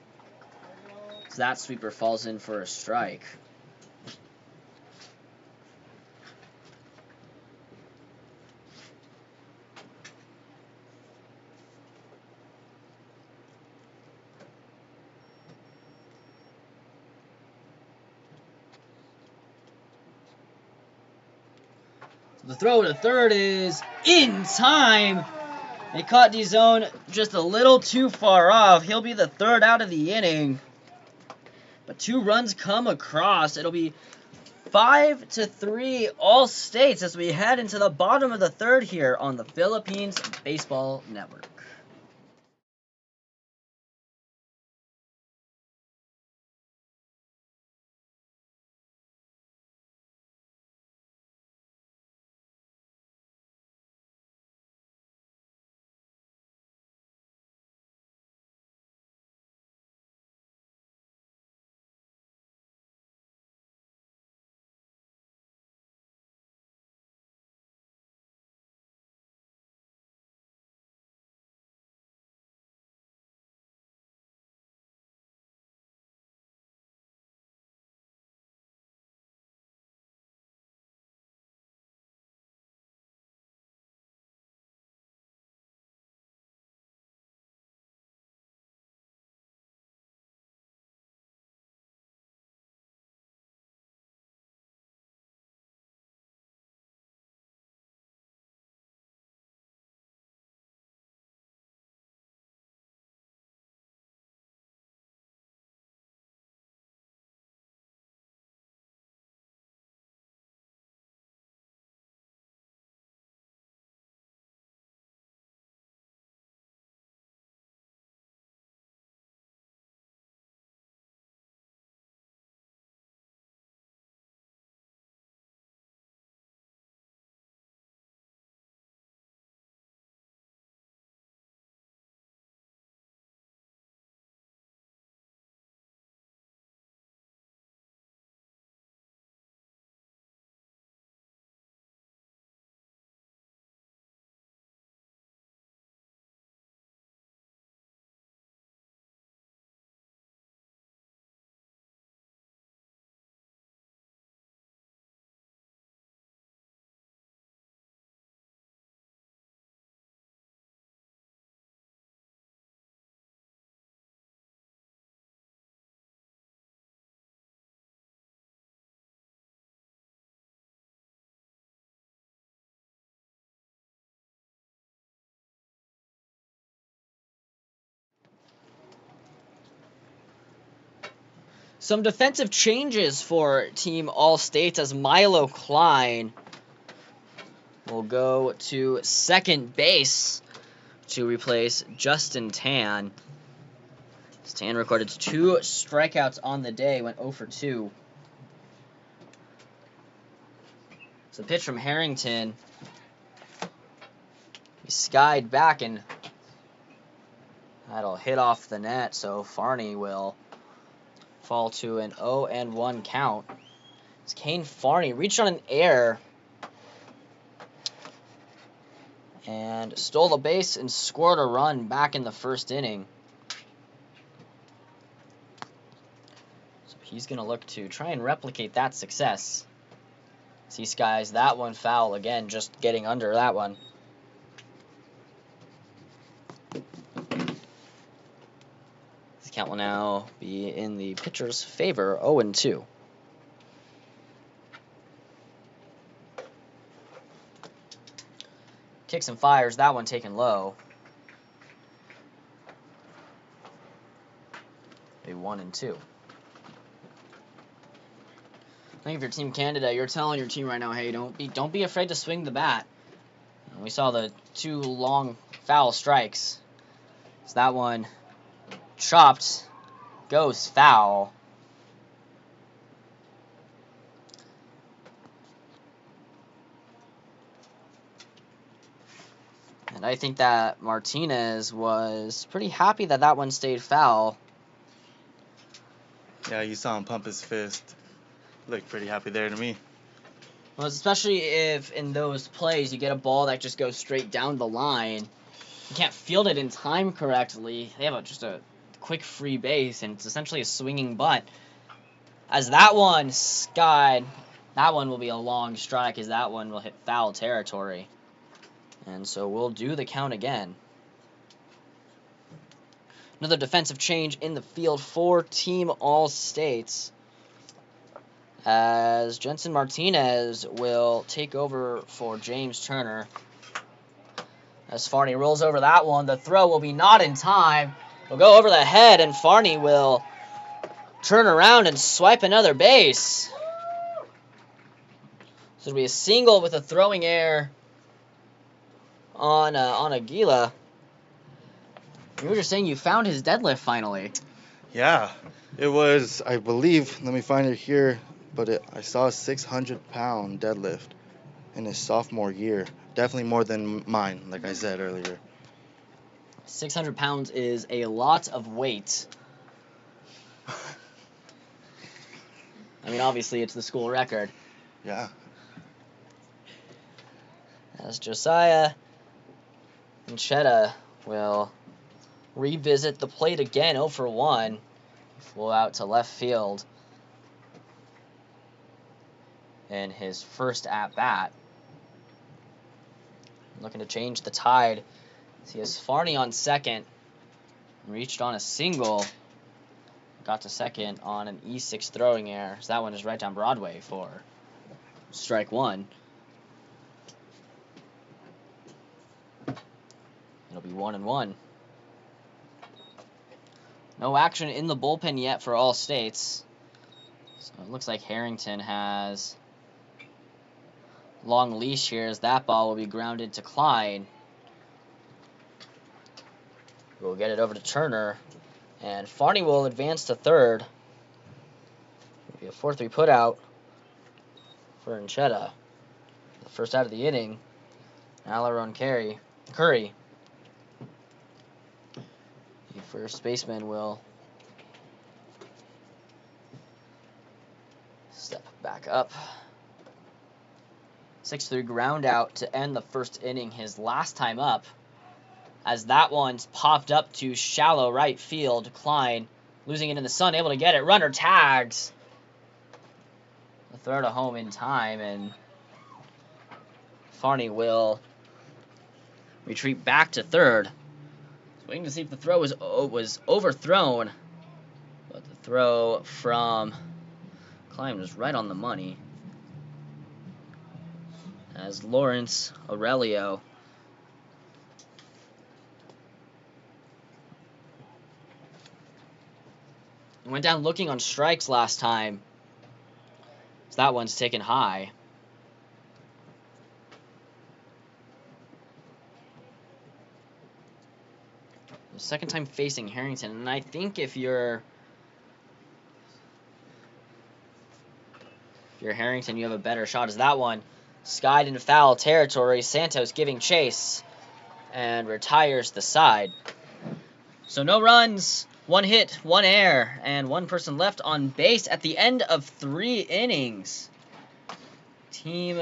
So that sweeper falls in for a strike. The throw to third is in time. They caught DeZone just a little too far off. He'll be the third out of the inning. But 2 runs come across. It'll be 5-3 all states as we head into the bottom of the third here on the Philippines Baseball Network. Some defensive changes for Team All States as Milo Klein will go to second base to replace Justin Tan. Tan recorded 2 strikeouts on the day, went 0 for 2. So the pitch from Harrington. He skied back and that'll hit off the net, so Farney will fall to an 0-1 count. It's Kane Farney reached on an error and stole the base and scored a run back in the first inning. So he's going to look to try and replicate that success. As he skies that one foul again, just getting under that one. This count will now be in the pitcher's favor, 0-2. Kicks and fires, that one taken low. A 1-2. I think if you're Team Canada, you're telling your team right now, hey, don't be afraid to swing the bat. And we saw the 2 long foul strikes. So that one chopped, goes foul. And I think that Martinez was pretty happy that that one stayed foul. Yeah, you saw him pump his fist. Looked pretty happy there to me. Well, especially if in those plays you get a ball that just goes straight down the line. You can't field it in time correctly. They have just a quick free base, and it's essentially a swinging bunt. As that one skied, that one will be a long strike, as that one will hit foul territory. And so we'll do the count again. Another defensive change in the field for Team All States, as Jensen Martinez will take over for James Turner. As Farney rolls over that one, the throw will be not in time. It'll go over the head, and Farney will turn around and swipe another base. So it'll be a single with a throwing error on Aguila. You were just saying you found his deadlift finally. Yeah, it was, I believe, let me find it here, but I saw a 600-pound deadlift in his sophomore year. Definitely more than mine, like I said earlier. 600 pounds is a lot of weight. I mean, obviously, it's the school record. Yeah. As Josiah Ncheta will revisit the plate again, 0 for 1. Full out to left field in his first at-bat. Looking to change the tide. He has Farney on second. Reached on a single. Got to second on an E6 throwing error. So that one is right down Broadway for strike one. It'll be 1-1. No action in the bullpen yet for All States. So it looks like Harrington has long leash here, as that ball will be grounded to Klein. We'll get it over to Turner, and Farney will advance to third. It'll be a 4-3 putout for Ncheta. The first out of the inning, Alaron Curry. The first baseman will step back up. 6-3 ground out to end the first inning, his last time up, as that one's popped up to shallow right field. Klein losing it in the sun, able to get it. Runner tags. The throw to home in time, and Farney will retreat back to third. Waiting to see if the throw was overthrown, but the throw from Klein was right on the money, as Lawrence Aurelio went down looking on strikes last time. So that one's taken high. The second time facing Harrington, and I think if you're Harrington, you have a better shot, as that one skied into foul territory. Santos giving chase and retires the side. So no runs, 1 hit, 1 error, and 1 person left on base at the end of 3 innings. Team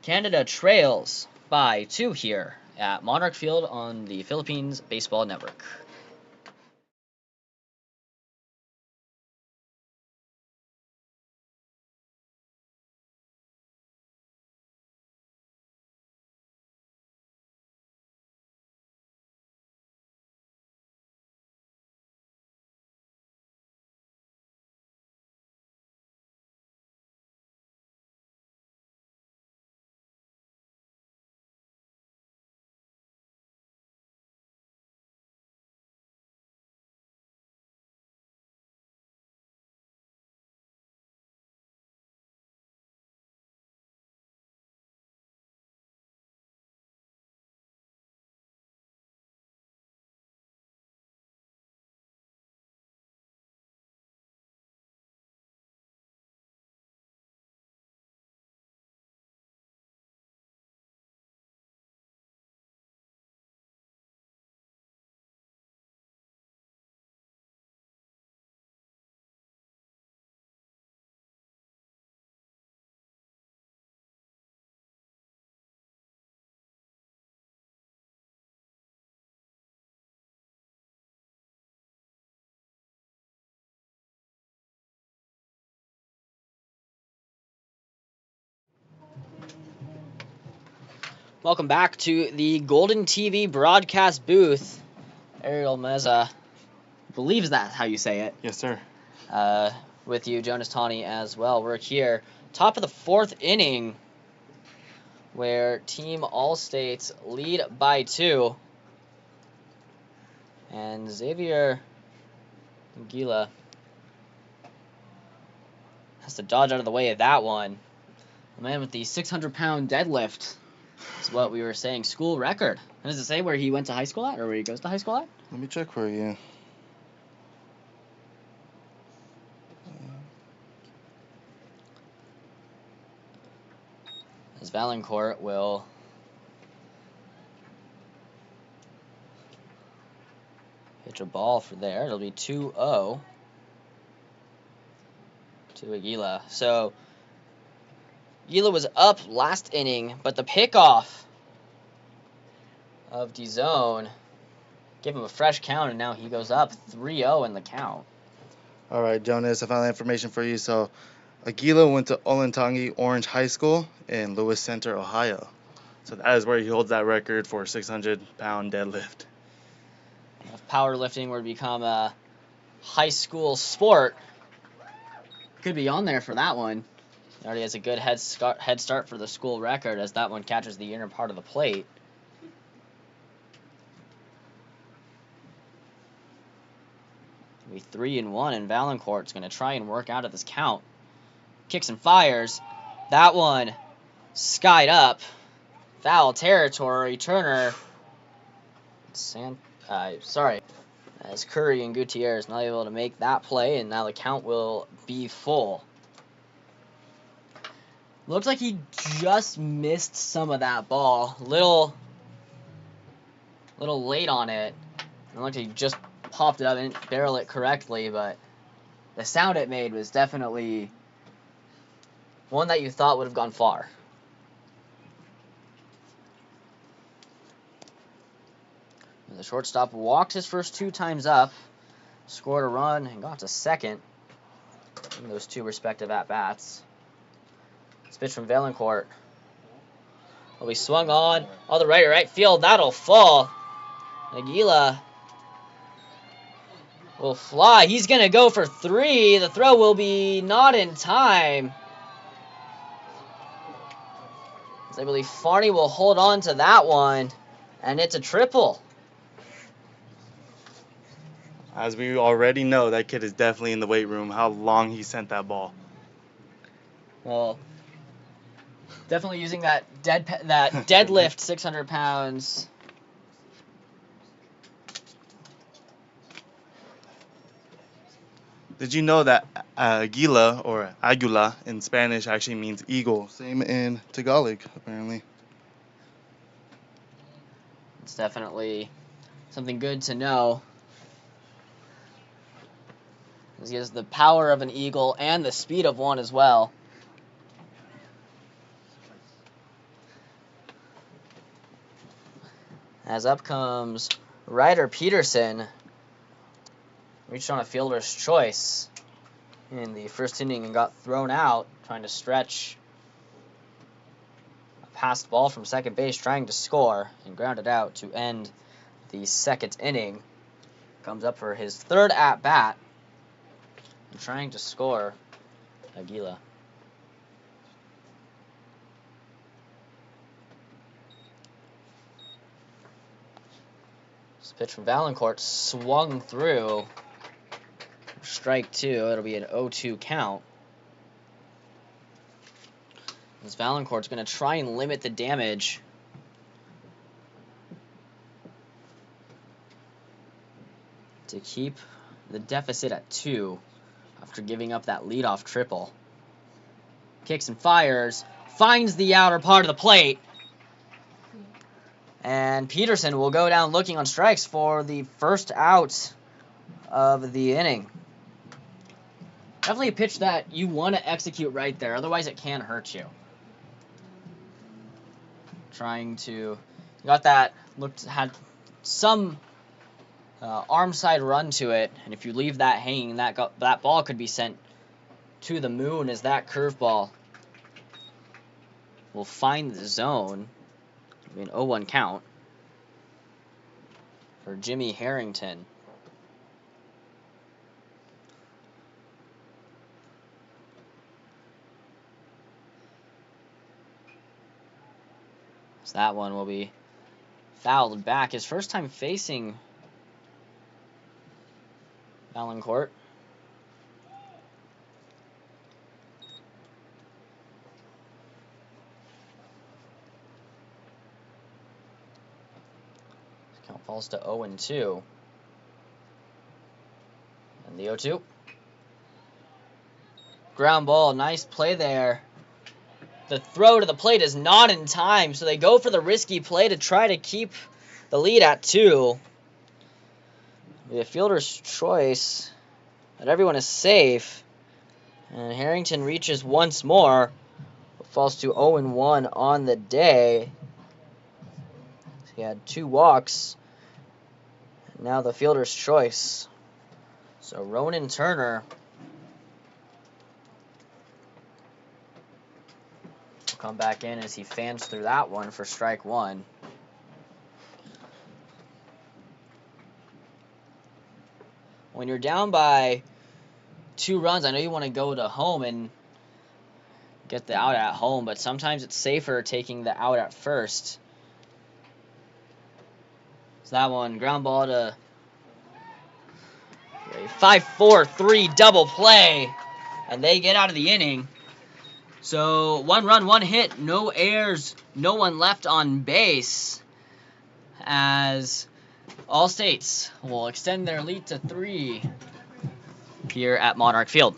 Canada trails by 2 here at Monarch Field on the Philippines Baseball Network. Welcome back to the Golden TV broadcast booth. Ariel Meza believes that's how you say it. Yes, sir. With you, Jonas Tawney, as well. We're here, top of the 4th inning, where Team All-States lead by 2. And Xavier Gila has to dodge out of the way of that one. The man with the 600-pound deadlift is what we were saying. School record. And does it say where he went to high school at, or where he goes to high school at? Let me check for you. As Valancourt will pitch a ball for there. It'll be 2-0 to Aguila. So Aguila was up last inning, but the pickoff of DeZone gave him a fresh count, and now he goes up 3-0 in the count. All right, Jonas, I found the information for you. So Aguila went to Olentangy Orange High School in Lewis Center, Ohio. So that is where he holds that record for 600-pound deadlift. If powerlifting were to become a high school sport, could be on there for that one. He already has a good head start for the school record, as that one catches the inner part of the plate. It'll be 3-1, and Valancourt's going to try and work out of this count. Kicks and fires. That one skied up. Foul territory. Turner. As Curry and Gutierrez not able to make that play, and now the count will be full. Looks like he just missed some of that ball. Little late on it. It looked like he just popped it up and didn't barrel it correctly, but the sound it made was definitely one that you thought would have gone far. The shortstop walked his first 2 times up, scored a run, and got to second in those 2 respective at-bats. This pitch from Valancourt will be swung on the right field. That'll fall. Aguila will fly. He's going to go for 3. The throw will be not in time. I believe Farney will hold on to that one, and it's a triple. As we already know, that kid is definitely in the weight room, how long he sent that ball. Well, definitely using that deadlift 600 pounds. Did you know that Aguila, or Aguila in Spanish, actually means eagle? Same in Tagalog, apparently. It's definitely something good to know. He has the power of an eagle and the speed of one as well. As up comes Ryder Peterson. Reached on a fielder's choice in the first inning and got thrown out, trying to stretch a passed ball from second base, trying to score, and grounded out to end the second inning. Comes up for his 3rd at-bat, and trying to score Aguila. This pitch from Valancourt swung through. Strike 2. It'll be an 0-2 count. As Valancourt's going to try and limit the damage. To keep the deficit at 2 after giving up that leadoff triple. Kicks and fires. Finds the outer part of the plate. And Peterson will go down looking on strikes for the first out of the inning. Definitely a pitch that you want to execute right there, otherwise it can hurt you. Got that, had some arm side run to it, and if you leave that hanging, that ball could be sent to the moon, as that curveball will find the zone. an 0-1 count for Jimmy Harrington. So that one will be fouled back. His first time facing Valancourt. Count falls to 0-2. And the 0-2. Ground ball, nice play there. The throw to the plate is not in time, so they go for the risky play to try to keep the lead at 2. The fielder's choice, but everyone is safe. And Harrington reaches once more, but falls to 0-1 on the day. He had 2 walks. And now the fielder's choice. So Ronan Turner will come back in as he fans through that one for strike 1. When you're down by 2 runs, I know you want to go to home and get the out at home, but sometimes it's safer taking the out at first. So that one, ground ball to a 5-4-3 double play, and they get out of the inning. So 1 run, 1 hit, no errors, no one left on base, as All States will extend their lead to 3 here at Monarch Field.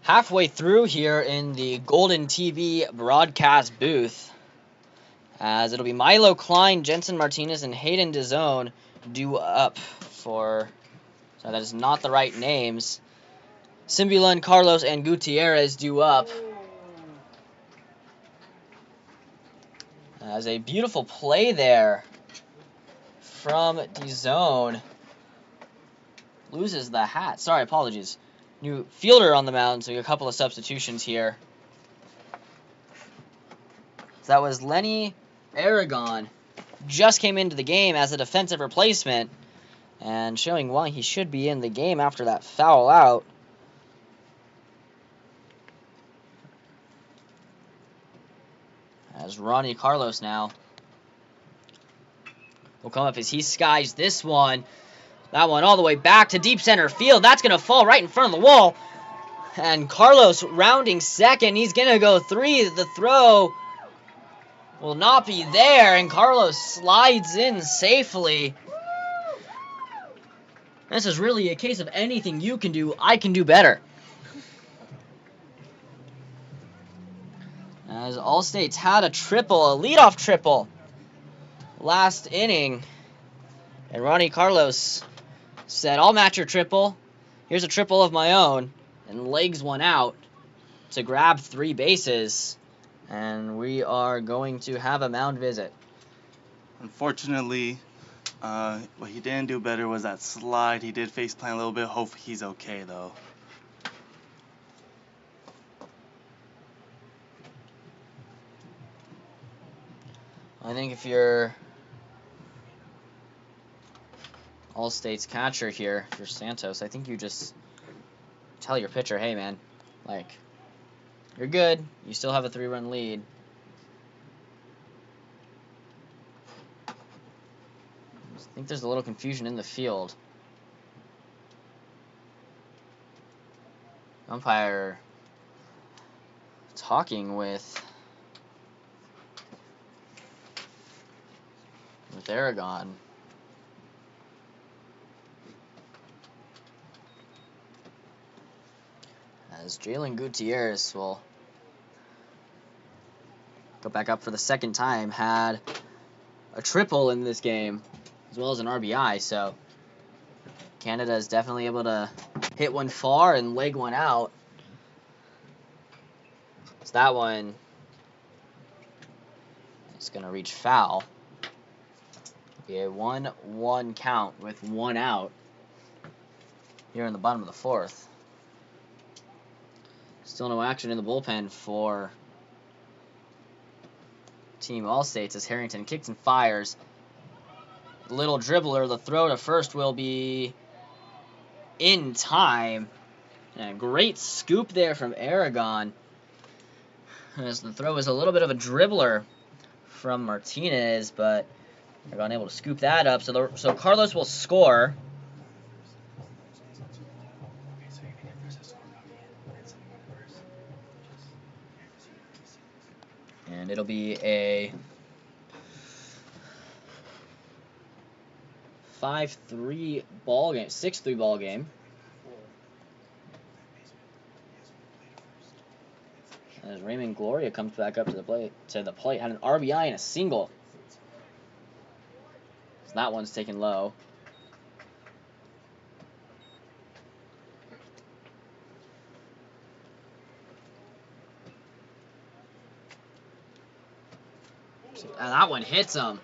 Halfway through here in the Golden TV broadcast booth, as it'll be Milo Klein, Jensen Martinez, and Hayden DeZone due up for, so that is not the right names, Simbulan, Carlos, and Gutierrez due up. As a beautiful play there from DeZone. Loses the hat. Sorry, apologies. New fielder on the mound, so a couple of substitutions here. So that was Lenny Aragon. Just came into the game as a defensive replacement, and showing why he should be in the game after that foul out. As Ronnie Carlos now will come up as he skies this one. That one all the way back to deep center field. That's going to fall right in front of the wall. And Carlos rounding second. He's going to go 3. The throw will not be there. And Carlos slides in safely. This is really a case of anything you can do, I can do better. As All States had a triple, a leadoff triple, last inning. And Ronnie Carlos said, I'll match your triple. Here's a triple of my own. And legs one out to grab 3 bases. And we are going to have a mound visit. Unfortunately, what he didn't do better was that slide. He did face plant a little bit. Hope he's okay, though. I think if you're All States catcher here, if you're Santos, I think you just tell your pitcher, hey man, like, you're good. You still have a 3-run lead. I think there's a little confusion in the field. Umpire talking with Aragon. As Jalen Gutierrez will go back up for the second time, had a triple in this game, as well as an RBI, so Canada is definitely able to hit one far and leg one out. So that one is going to reach foul. Be a 1-1 count with 1 out here in the bottom of the 4th. Still no action in the bullpen for Team All States as Harrington kicks and fires. Little dribbler, the throw to first will be in time. And a great scoop there from Aragon. As the throw is a little bit of a dribbler from Martinez, but Aragon able to scoop that up. So Carlos will score. And it'll be a 5-3 ball game, 6-3 ball game. As Raymond Gloria comes back up to the plate, had an RBI and a single. So that one's taken low. And that one hits him.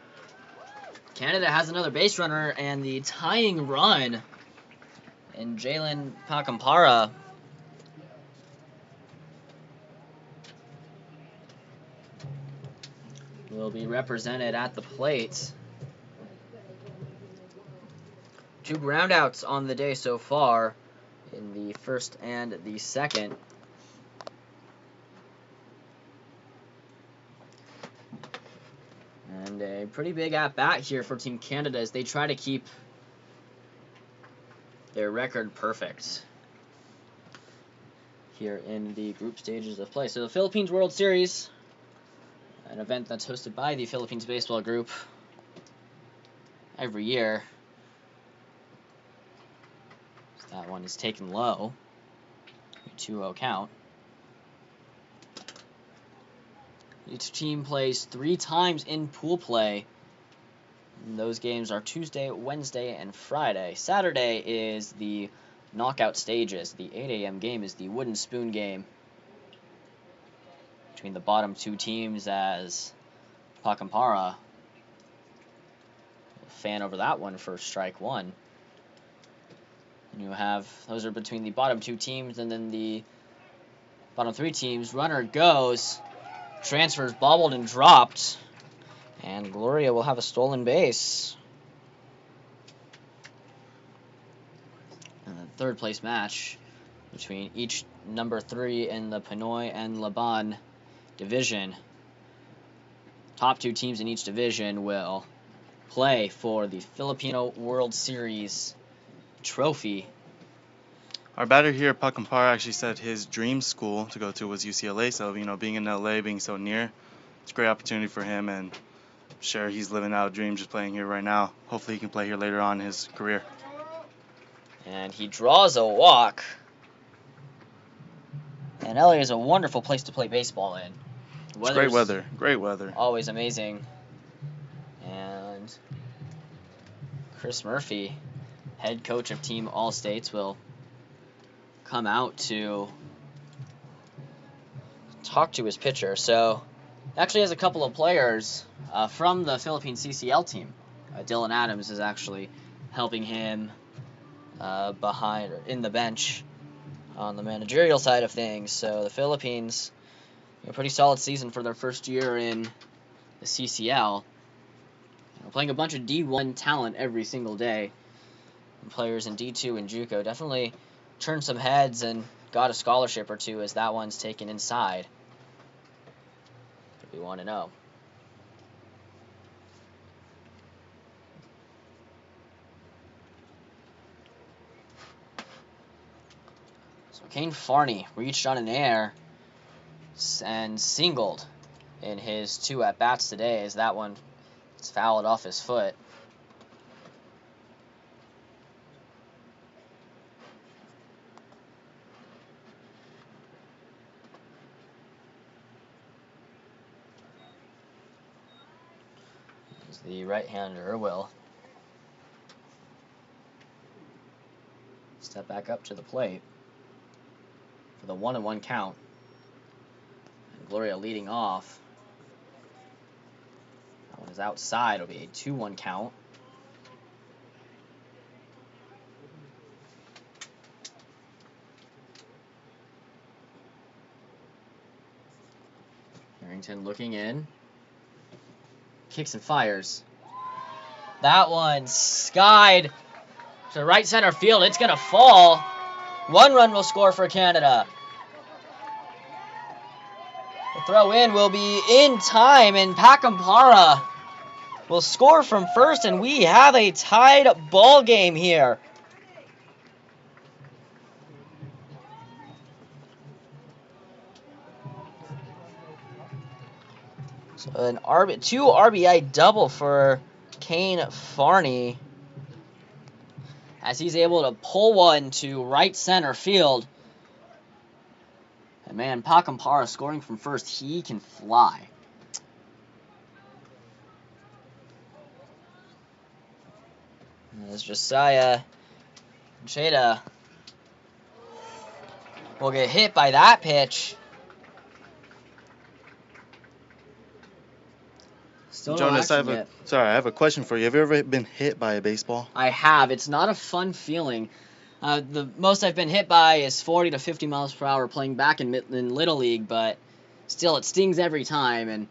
Canada has another base runner, and the tying run in Jalen Pacampara will be represented at the plate. 2 groundouts on the day so far in the first and the second. And a pretty big at-bat here for Team Canada as they try to keep their record perfect here in the group stages of play. So the Philippines World Series, an event that's hosted by the Philippines Baseball Group every year. So that one is taken low. 2-0 count. Each team plays 3 times in pool play. And those games are Tuesday, Wednesday, and Friday. Saturday is the knockout stages. The 8 a.m. game is the wooden spoon game between the bottom 2 teams, as Pacampara will fan over that one for strike 1. And you have, those are between the bottom 2 teams, and then the bottom 3 teams. Runner goes. Transfers bobbled and dropped, and Gloria will have a stolen base. And the third place match between each number 3 in the Pinoy and Laban division. Top 2 teams in each division will play for the Filipino World Series trophy. Our batter here, Pacampara, actually said his dream school to go to was UCLA. So, being in LA, being so near, it's a great opportunity for him. And I'm sure he's living out a dream just playing here right now. Hopefully he can play here later on in his career. And he draws a walk. And LA is a wonderful place to play baseball in. It's great weather. Great weather. Always amazing. And Chris Murphy, head coach of Team All States, will come out to talk to his pitcher. So, actually has a couple of players from the Philippine CCL team. Dylan Adams is actually helping him behind or in the bench on the managerial side of things. So the Philippines, a pretty solid season for their first year in the CCL. Playing a bunch of D1 talent every single day. And players in D2 and JUCO definitely turned some heads and got a scholarship or two as that one's taken inside. If we want to know. So Kane Farney reached on an air and singled in his 2 at-bats today as that one is fouled off his foot. The right-hander will step back up to the plate for the 1-1 count. And Gloria leading off. That one is outside. It'll be a 2-1 count. Harrington looking in. Kicks and fires. That one skied to right center field. It's going to fall. 1 run will score for Canada. The throw in will be in time, and Pakampara will score from first, and we have a tied ball game here. So an 2 RBI double for Kane Farney as he's able to pull one to right center field. And man, Pakampara scoring from first. He can fly. As Josiah Cheda will get hit by that pitch. Still no Jonas, action yet. I have a question for you. Have you ever been hit by a baseball? I have. It's not a fun feeling. The most I've been hit by is 40 to 50 miles per hour playing back in Little League, but still it stings every time. And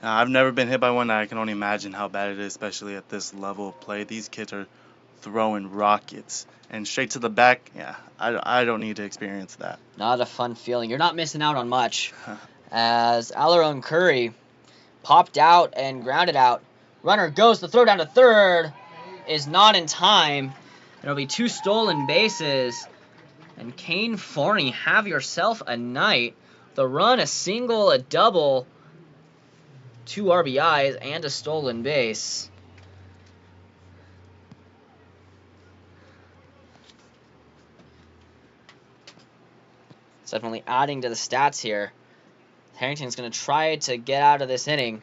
I've never been hit by one. I can only imagine how bad it is, especially at this level of play. These kids are throwing rockets and straight to the back. Yeah, I don't need to experience that. Not a fun feeling. You're not missing out on much. As Alaron Curry popped out and grounded out. Runner goes. The throw down to third is not in time. It'll be 2 stolen bases. And Kane Farney, have yourself a night. The run, a single, a double, 2 RBIs, and a stolen base. It's definitely adding to the stats here. Harrington's going to try to get out of this inning.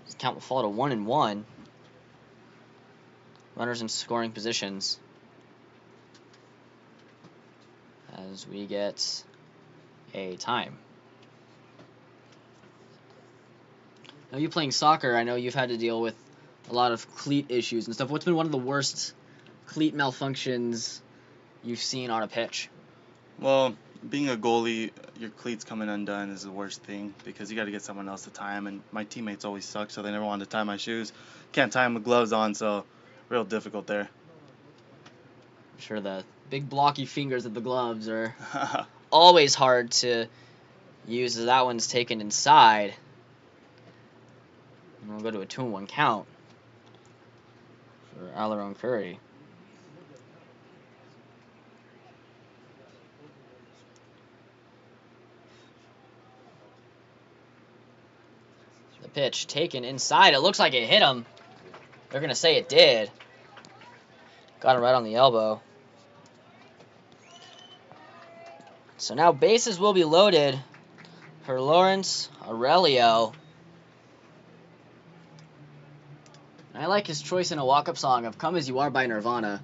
His count will fall to 1-1. Runners in scoring positions. As we get a time. Now, you playing soccer, I know you've had to deal with a lot of cleat issues and stuff. What's been one of the worst cleat malfunctions you've seen on a pitch? Well, being a goalie, your cleats coming undone is the worst thing because you got to get someone else to tie them, and my teammates always suck, so they never wanted to tie my shoes. Can't tie them with gloves on, so real difficult there. I'm sure the big blocky fingers of the gloves are always hard to use, as that one's taken inside. And we'll go to a 2-1 count for Alaron Curry. The pitch taken inside. It looks like it hit him. They're going to say it did. Got him right on the elbow. So now bases will be loaded for Lawrence Aurelio. I like his choice in a walk-up song of Come As You Are by Nirvana.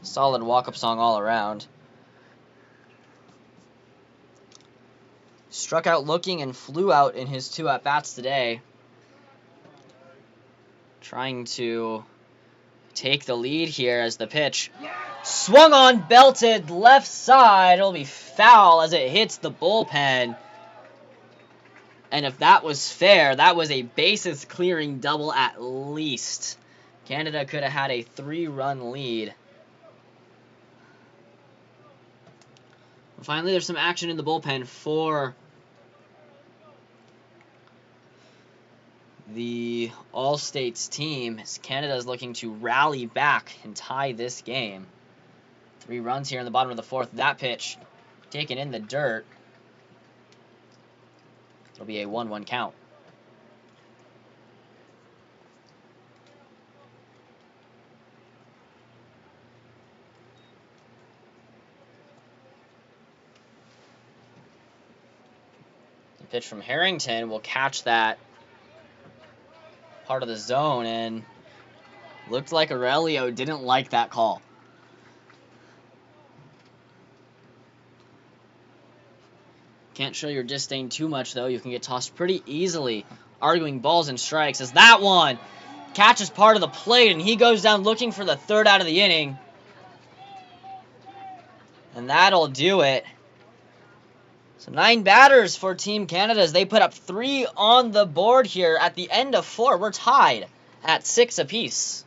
Solid walk-up song all around. Struck out looking and flew out in his 2 at-bats today. Trying to take the lead here as the pitch swung on, belted left side. It'll be foul as it hits the bullpen. And if that was fair, that was a bases clearing double at least. Canada could have had a 3-run lead. Finally, there's some action in the bullpen for the All-States team as Canada is looking to rally back and tie this game. 3 runs here in the bottom of the 4th. That pitch taken in the dirt. It'll be a 1-1 count. The pitch from Harrington will catch that part of the zone, and looked like Aurelio didn't like that call. Can't show your disdain too much, though. You can get tossed pretty easily, arguing balls and strikes, as that one catches part of the plate, and he goes down looking for the 3rd out of the inning. And that'll do it. So 9 batters for Team Canada as they put up 3 on the board here at the end of 4. We're tied at 6 apiece.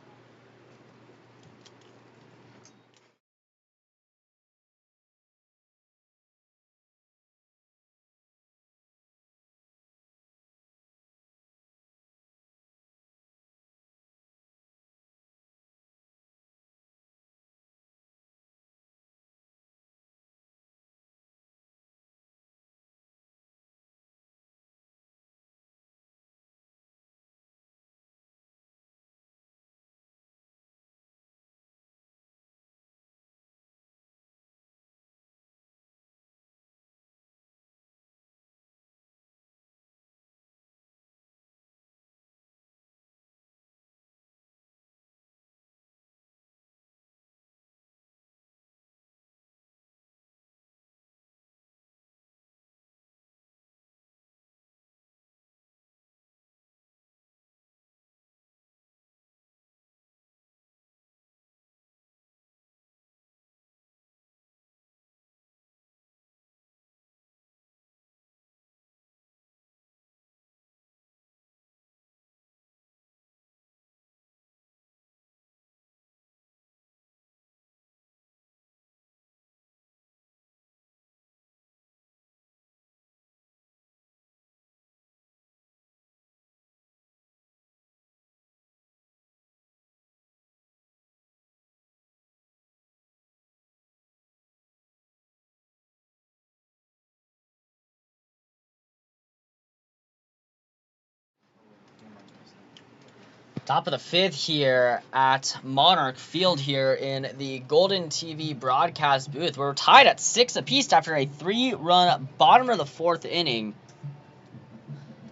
Top of the 5th here at Monarch Field here in the Golden TV broadcast booth. We're tied at 6 apiece after a 3-run bottom of the 4th inning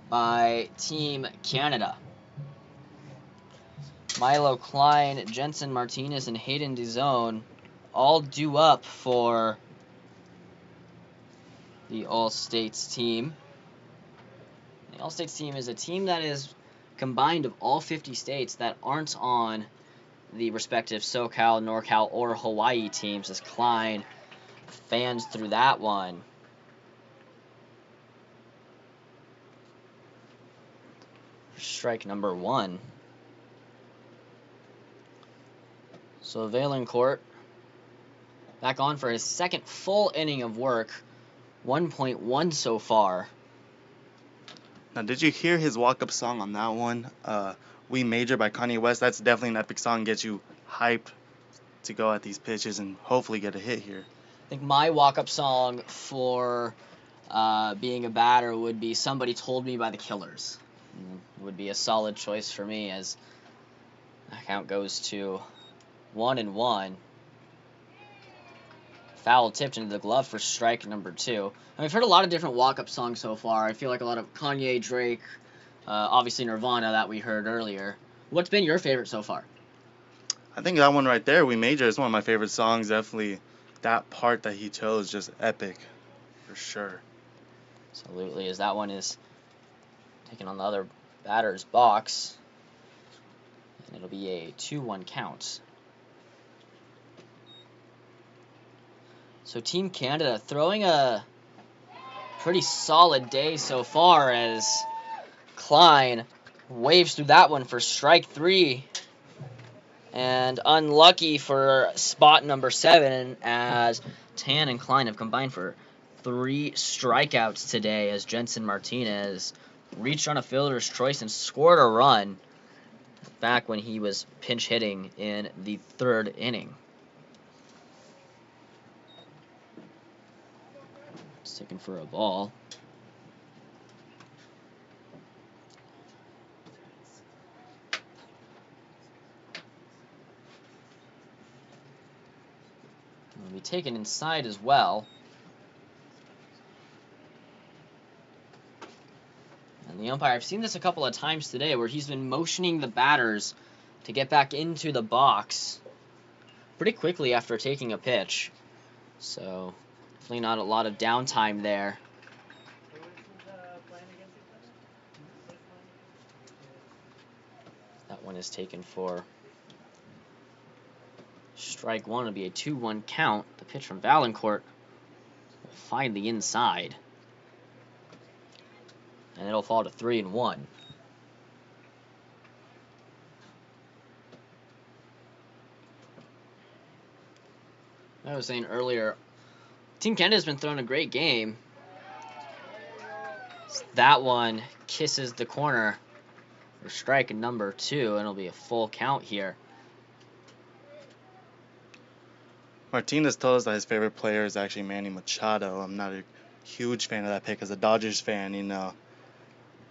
by Team Canada. Milo Klein, Jensen Martinez, and Hayden DeZone all due up for the All-States team. The All-States team is a team that is combined of all 50 states that aren't on the respective SoCal, NorCal, or Hawaii teams, as Klein fans through that one. Strike number 1. So Vaillancourt back on for his 2nd full inning of work. 1.1 so far. Now, did you hear his walk-up song on that one? We Major by Kanye West. That's definitely an epic song. Gets you hyped to go at these pitches and hopefully get a hit here. I think my walk-up song for being a batter would be Somebody Told Me by the Killers. Would be a solid choice for me, as That count goes to 1-1. Foul tipped into the glove for strike number 2. And we've heard a lot of different walk-up songs so far. I feel like a lot of Kanye, Drake, obviously Nirvana that we heard earlier. What's been your favorite so far? I think that one right there, We Major, is one of my favorite songs. Definitely that part that he chose, just epic, for sure. Absolutely, as that one is taken on the other batter's box. And it'll be a 2-1 count. So Team Canada throwing a pretty solid day so far as Klein waves through that one for strike 3. And unlucky for spot number 7 as Tan and Klein have combined for 3 strikeouts today as Jensen Martinez reached on a fielder's choice and scored a run back when he was pinch hitting in the 3rd inning. Looking for a ball. Will be taken inside as well. And the umpire, I've seen this a couple of times today where he's been motioning the batters to get back into the box pretty quickly after taking a pitch. So definitely not a lot of downtime there. That one is taken for strike 1. It'll be a 2-1 count. The pitch from Valancourt will find the inside. And it'll fall to 3-1. I was saying earlier, Team Canada's been throwing a great game. That one kisses the corner for strike number 2, and it'll be a full count here. Martinez told us that his favorite player is actually Manny Machado. I'm not a huge fan of that pick as a Dodgers fan,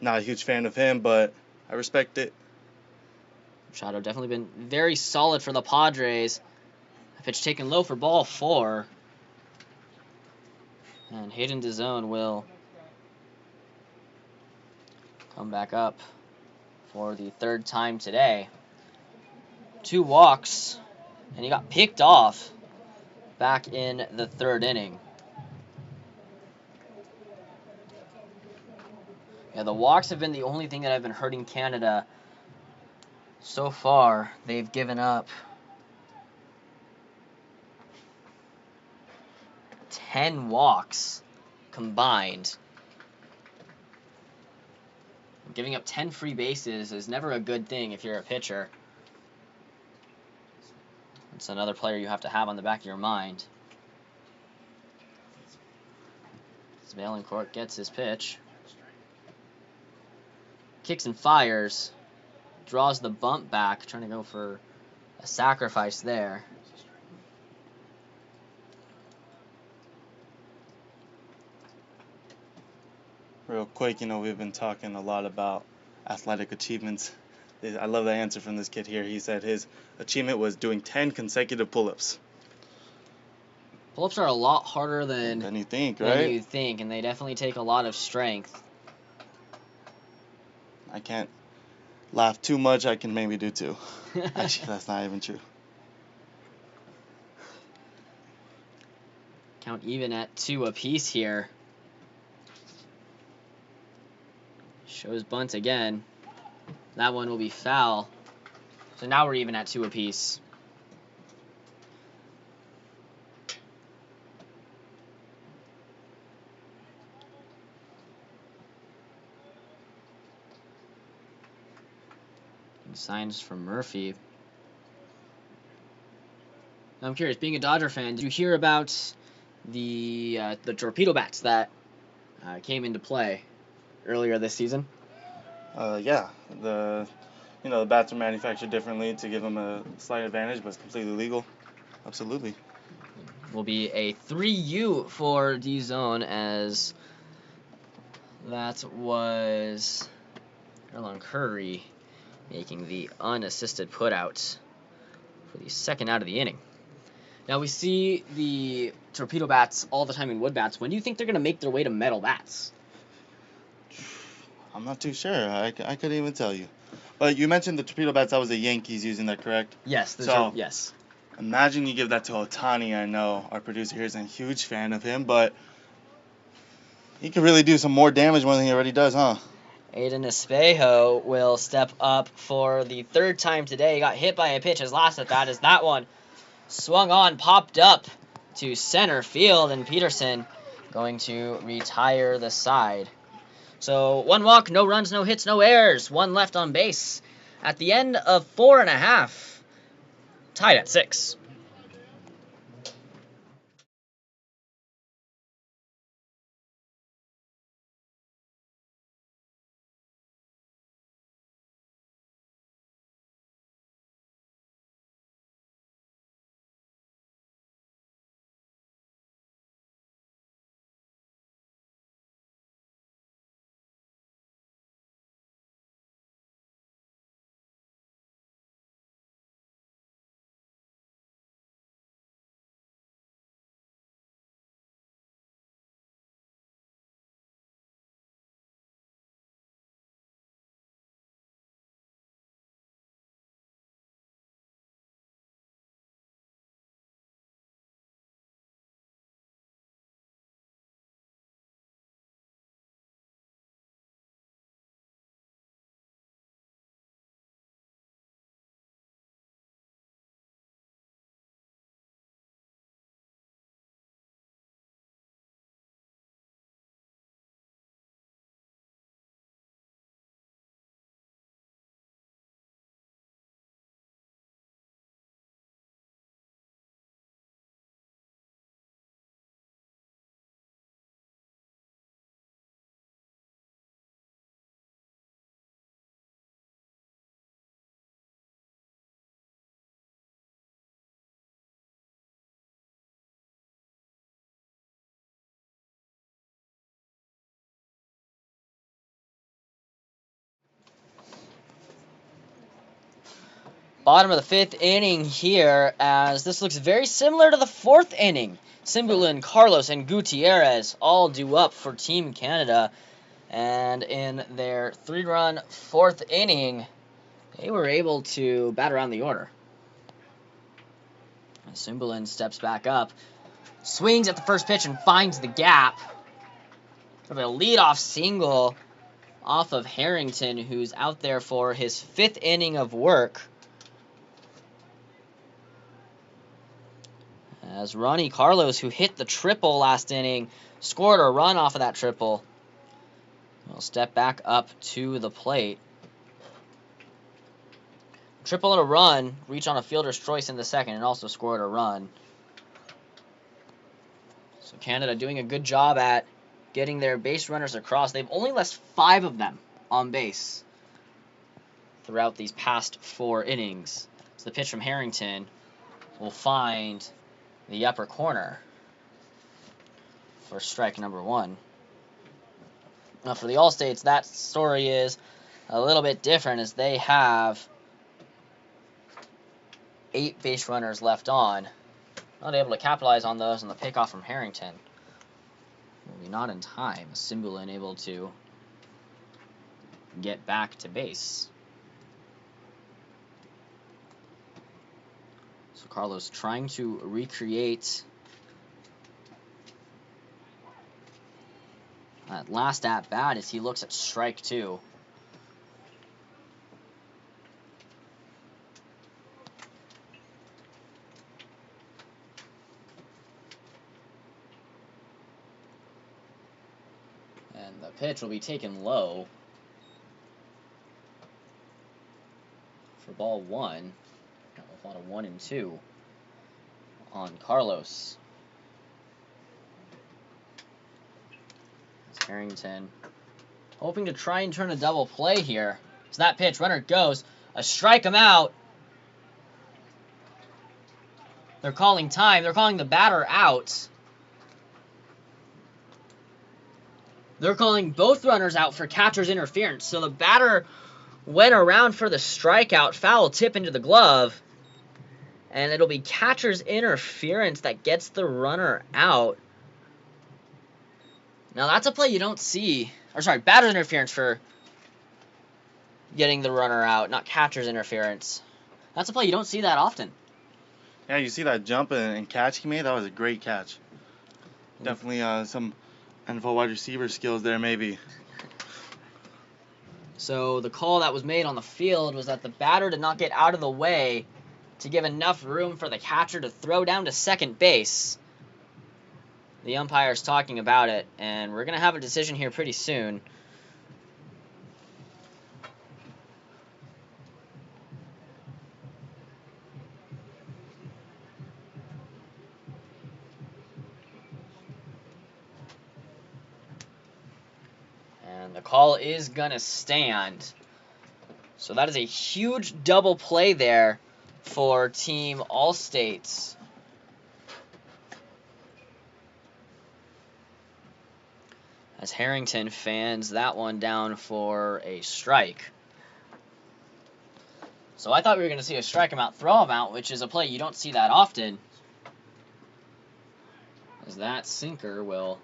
Not a huge fan of him, but I respect it. Machado definitely been very solid for the Padres. A pitch taken low for ball 4. And Hayden DeZone will come back up for the 3rd time today. 2 walks, and he got picked off back in the 3rd inning. Yeah, the walks have been the only thing that have been hurting Canada so far. They've given up 10 walks combined. Giving up 10 free bases is never a good thing if you're a pitcher. It's another player you have to have on the back of your mind. Valancourt gets his pitch. Kicks and fires. Draws the bump back, trying to go for a sacrifice there. Real quick, we've been talking a lot about athletic achievements. I love the answer from this kid here. He said his achievement was doing 10 consecutive pull-ups. Pull-ups are a lot harder than you think, right? Than you think, and they definitely take a lot of strength. I can't laugh too much. I can maybe do 2. Actually, that's not even true. Count even at 2 apiece here. Shows bunt again. That one will be foul. So now we're even at 2 apiece. Signs from Murphy. I'm curious, being a Dodger fan, did you hear about the torpedo bats that came into play earlier this season? Yeah, the bats are manufactured differently to give them a slight advantage, but it's completely legal. Absolutely. Will be a 3U for D-Zone, as that was Erlon Curry making the unassisted putout for the second out of the inning. Now we see the torpedo bats all the time in wood bats. When do you think they're going to make their way to metal bats? I'm not too sure. I couldn't even tell you. But you mentioned the torpedo bats. That was the Yankees using that, correct? Yes. Yes. Imagine you give that to Ohtani. I know our producer here is a huge fan of him, but he could really do some more damage more than he already does, huh? Aiden Espejo will step up for the third time today. He got hit by a pitch. His last at bat is that one. Swung on, popped up to center field, and Peterson going to retire the side. So 1 walk, no runs, no hits, no errors. 1 left on base. At the end of 4.5, tied at 6. Bottom of the 5th inning here, as this looks very similar to the 4th inning. Simbulin, Carlos, and Gutierrez all due up for Team Canada. And in their 3-run 4th inning, they were able to bat around the order. Simbulin steps back up, swings at the first pitch and finds the gap. A leadoff single off of Harrington, who's out there for his 5th inning of work. As Ronnie Carlos, who hit the triple last inning, scored a run off of that triple, will step back up to the plate. Triple and a run, reach on a fielder's choice in the second, and also scored a run. So Canada doing a good job at getting their base runners across. They've only left 5 of them on base throughout these past 4 innings. So the pitch from Harrington will find the upper corner for strike number 1. Now for the All-States, that story is a little bit different, as they have 8 base runners left on. Not able to capitalize on those, and the pickoff from Harrington will be not in time. Simbulin able to get back to base. So Carlos trying to recreate that last at bat as he looks at strike 2. And the pitch will be taken low for ball 1. With a 1-2 on Carlos. It's Harrington hoping to try and turn a double play here. So that pitch, runner goes, a strike him out. They're calling time. They're calling the batter out. They're calling both runners out for catcher's interference. So the batter went around for the strikeout. Foul tip into the glove. And it'll be catcher's interference that gets the runner out. Now, that's a play you don't see. Or, sorry, batter's interference for getting the runner out, not catcher's interference. That's a play you don't see that often. Yeah, you see that jump and catch he made? That was a great catch. Definitely some NFL wide receiver skills there, maybe. So the call that was made on the field was that the batter did not get out of the way to give enough room for the catcher to throw down to second base. The umpire's talking about it, and we're going to have a decision here pretty soon. And the call is going to stand. So that is a huge double play there for Team All-States. As Harrington fans that one down for a strike. So I thought we were going to see a strike him out, throw him out, which is a play you don't see that often. As that sinker will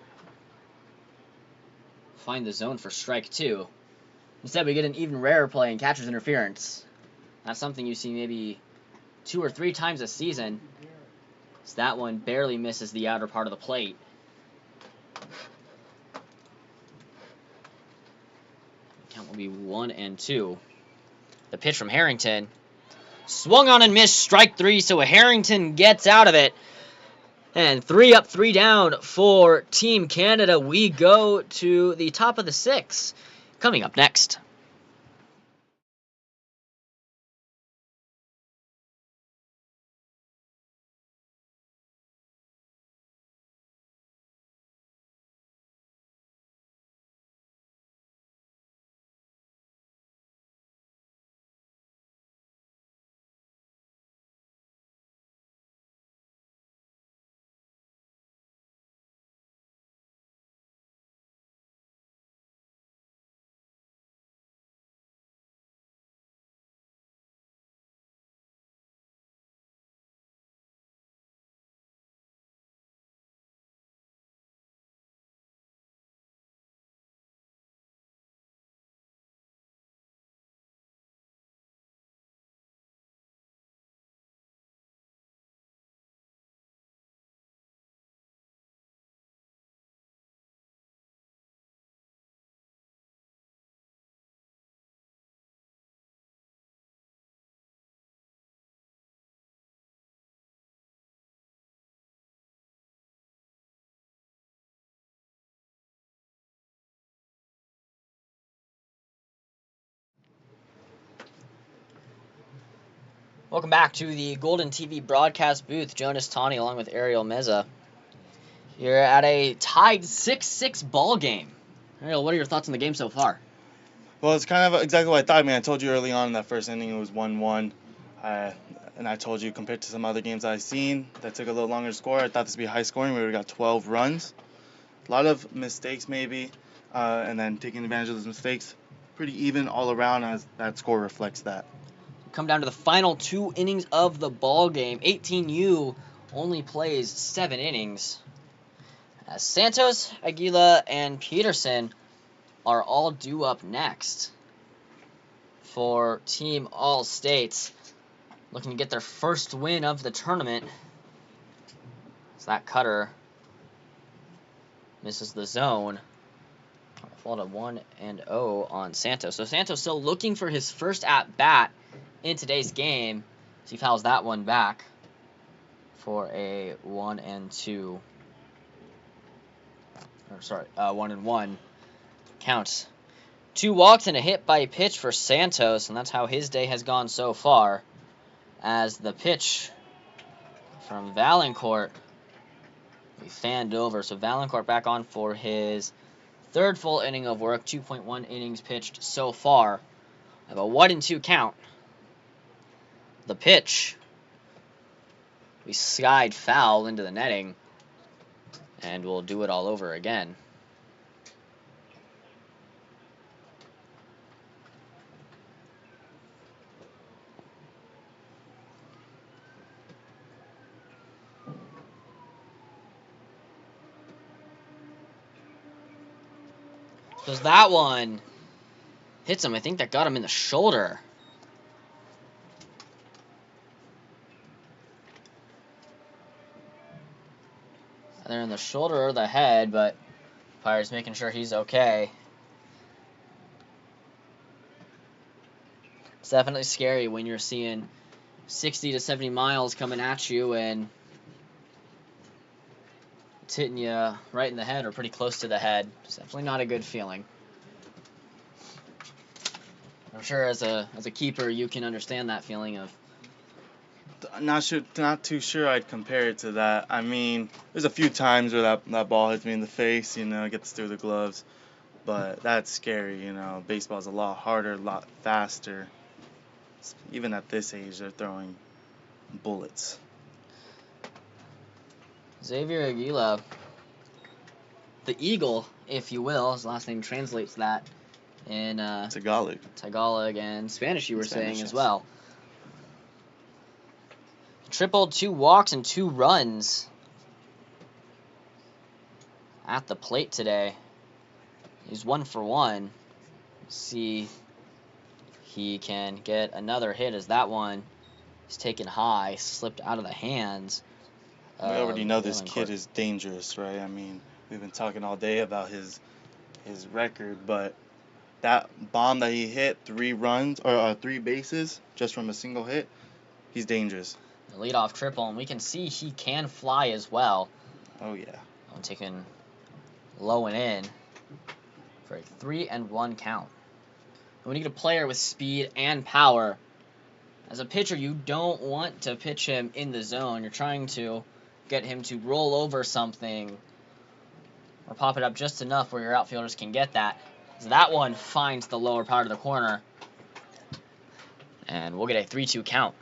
find the zone for strike 2. Instead, we get an even rarer play in catcher's interference. That's something you see maybe 2 or 3 times a season. So that one barely misses the outer part of the plate. Count will be 1-2. The pitch from Harrington. Swung on and missed, strike 3, so Harrington gets out of it. And 3 up, 3 down for Team Canada. We go to the top of the 6th. Coming up next. Welcome back to the Golden TV broadcast booth. Jonas Tawney along with Ariel Meza. You're at a tied 6-6 ball game. Ariel, what are your thoughts on the game so far? Well, it's kind of exactly what I thought. I mean, I told you early on in that first inning it was 1-1. And I told you compared to some other games I've seen that took a little longer to score, I thought this would be high scoring. We would have got 12 runs. A lot of mistakes maybe, and then taking advantage of those mistakes. Pretty even all around as that score reflects that. Come down to the final 2 innings of the ball game. 18U only plays 7 innings. As Santos, Aguila, and Peterson are all due up next for Team All States, looking to get their first win of the tournament. So that cutter misses the zone. Fall to 1-0 on Santos. So Santos still looking for his first at bat in today's game. So he fouls that one back for a 1-2. Or sorry, 1-1 count. 2 walks and a hit by pitch for Santos, and that's how his day has gone so far. As the pitch from Valancourt we fanned over. So Valancourt back on for his 3rd full inning of work. 2.1 innings pitched so far. I have a 1-2 count. The pitch. We skied foul into the netting. And we'll do it all over again. Because that one hits him. I think that got him in the shoulder. Either in the shoulder or the head, but Pirates making sure he's okay. It's definitely scary when you're seeing 60 to 70 miles coming at you and it's hitting you right in the head or pretty close to the head. It's definitely not a good feeling. I'm sure as a keeper you can understand that feeling of. Not too sure I'd compare it to that. I mean, there's a few times where that ball hits me in the face, gets through the gloves, but that's scary, Baseball's a lot harder, a lot faster. Even at this age, they're throwing bullets. Xavier Aguila, the Eagle, if you will, his last name translates that in Tagalog and Spanish, you were saying as well. Tripled 2 walks and 2 runs at the plate today. He's 1 for 1. See, he can get another hit as that one is taken high, slipped out of the hands. We already know this kid is dangerous, right? I mean, we've been talking all day about his record, but that bomb that he hit, 3 runs or 3 bases just from a single hit, he's dangerous. The leadoff triple, and we can see he can fly as well. Oh yeah. I'm taking low and in for a 3-1 count. And when you get a player with speed and power, as a pitcher, you don't want to pitch him in the zone. You're trying to get him to roll over something or pop it up just enough where your outfielders can get that. So that one finds the lower part of the corner. And we'll get a 3-2 count.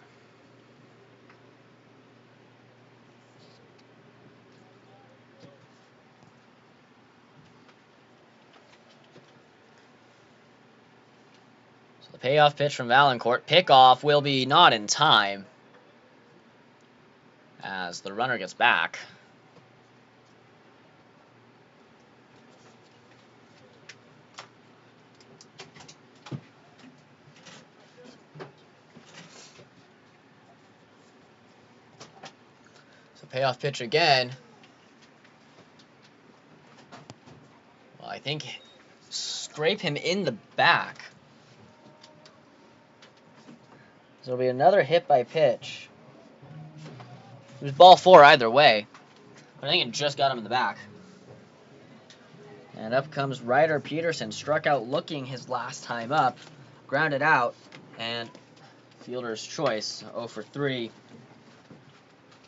So the payoff pitch from Valancourt. Pickoff will be not in time as the runner gets back. So payoff pitch again. Well, I think scrape him in the back. So it'll be another hit by pitch. It was ball 4 either way. But I think it just got him in the back. And up comes Ryder Peterson. Struck out looking his last time up. Grounded out. And fielder's choice. 0 for 3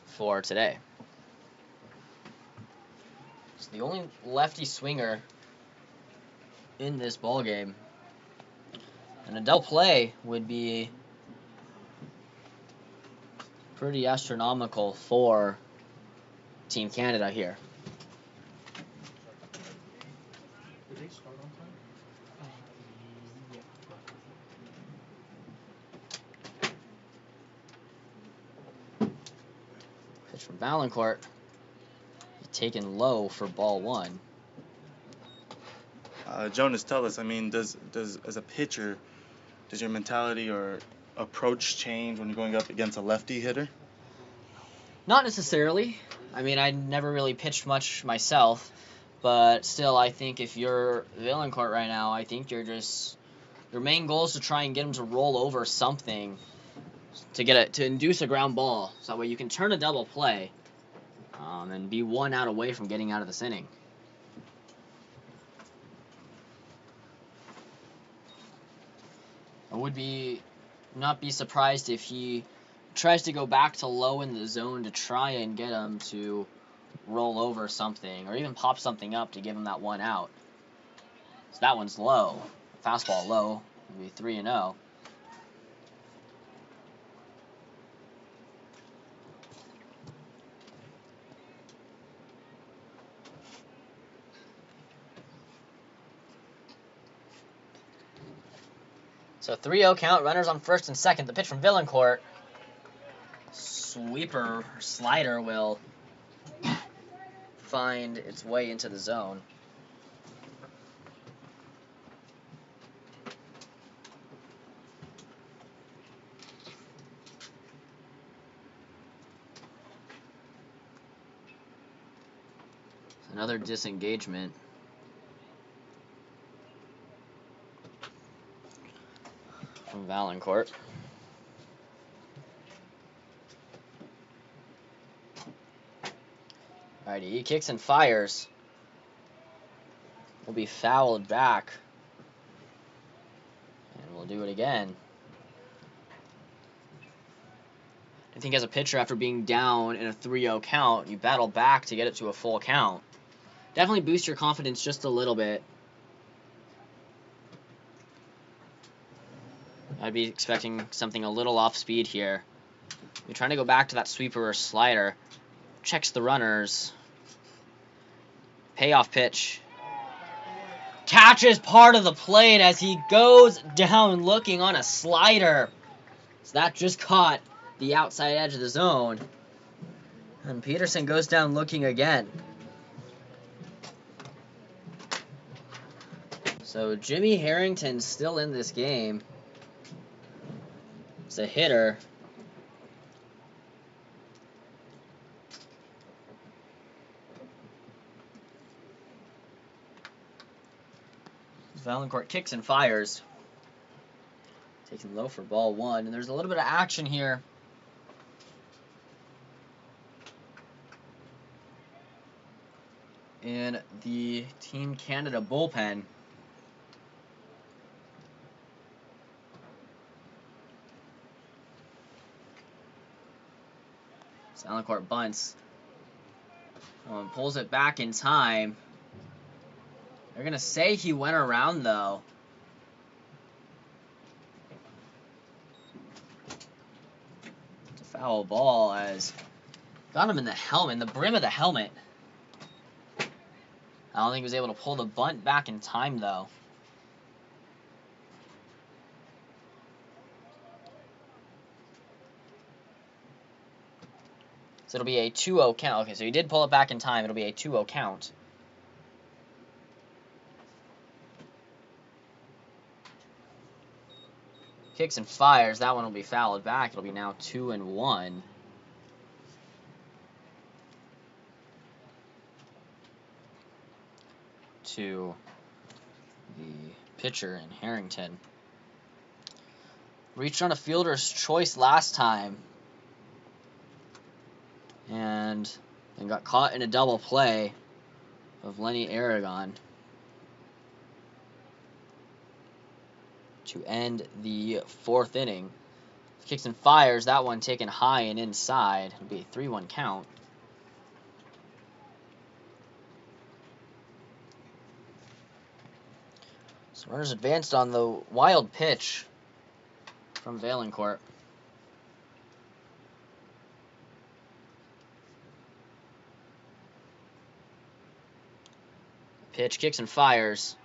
for today. It's the only lefty swinger in this ball game. And a double play would be pretty astronomical for Team Canada here. Did they start on time? Pitch from Valancourt. Taken low for ball 1. Jonas, tell us, I mean, does as a pitcher, does your mentality or approach change when you're going up against a lefty hitter? Not necessarily. I mean, I never really pitched much myself, but still, I think if you're Valancourt right now, I think your main goal is to try and get him to roll over something to induce a ground ball, so that way you can turn a double play and be 1 out away from getting out of this inning. I would not be surprised if he tries to go back to low in the zone to try and get him to roll over something or even pop something up to give him that 1 out. So that one's low. Fastball low. Maybe 3-0. So 3-0 count, runners on first and second. The pitch from Valancourt. Sweeper, slider will find its way into the zone. Another disengagement. From Valancourt. Alrighty, he kicks and fires. Will be fouled back. And we'll do it again. I think as a pitcher, after being down in a 3-0 count, you battle back to get it to a full count. Definitely boost your confidence just a little bit. I'd be expecting something a little off speed here. You're trying to go back to that sweeper or slider. Checks the runners. Payoff pitch. Catches part of the plate as he goes down looking on a slider. So that just caught the outside edge of the zone. And Peterson goes down looking again. So Jimmy Harrington's still in this game. It's a hitter. Valancourt kicks and fires. Takes him low for ball 1. And there's a little bit of action here. In the Team Canada bullpen. Valancourt bunts. Pulls it back in time. They're going to say he went around, though. It's a foul ball as got him in the helmet, in the brim of the helmet. I don't think he was able to pull the bunt back in time, though. So it'll be a 2-0 count. Okay, so he did pull it back in time. It'll be a 2-0 count. Kicks and fires. That one will be fouled back. It'll be now 2-1. To the pitcher in Harrington. Reached on a fielder's choice last time. And then got caught in a double play of Lenny Aragon. To end the 4th inning. Kicks and fires, that one taken high and inside. It'll be a 3-1 count. So runners advanced on the wild pitch from Valancourt. Pitch, kicks and fires.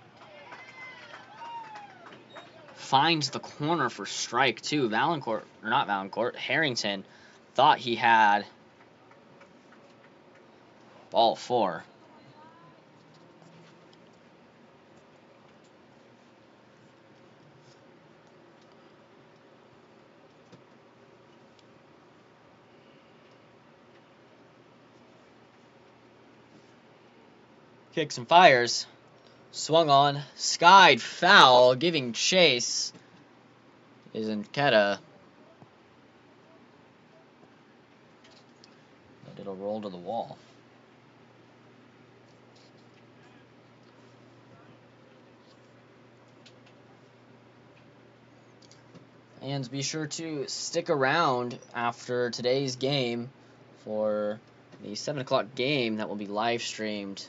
Finds the corner for strike 2. Valancourt, or not Valancourt, Harrington thought he had ball 4. Kicks and fires. Swung on, skied foul, giving chase is Nketa. But it'll roll to the wall. Fans, be sure to stick around after today's game for the 7 o'clock game that will be live streamed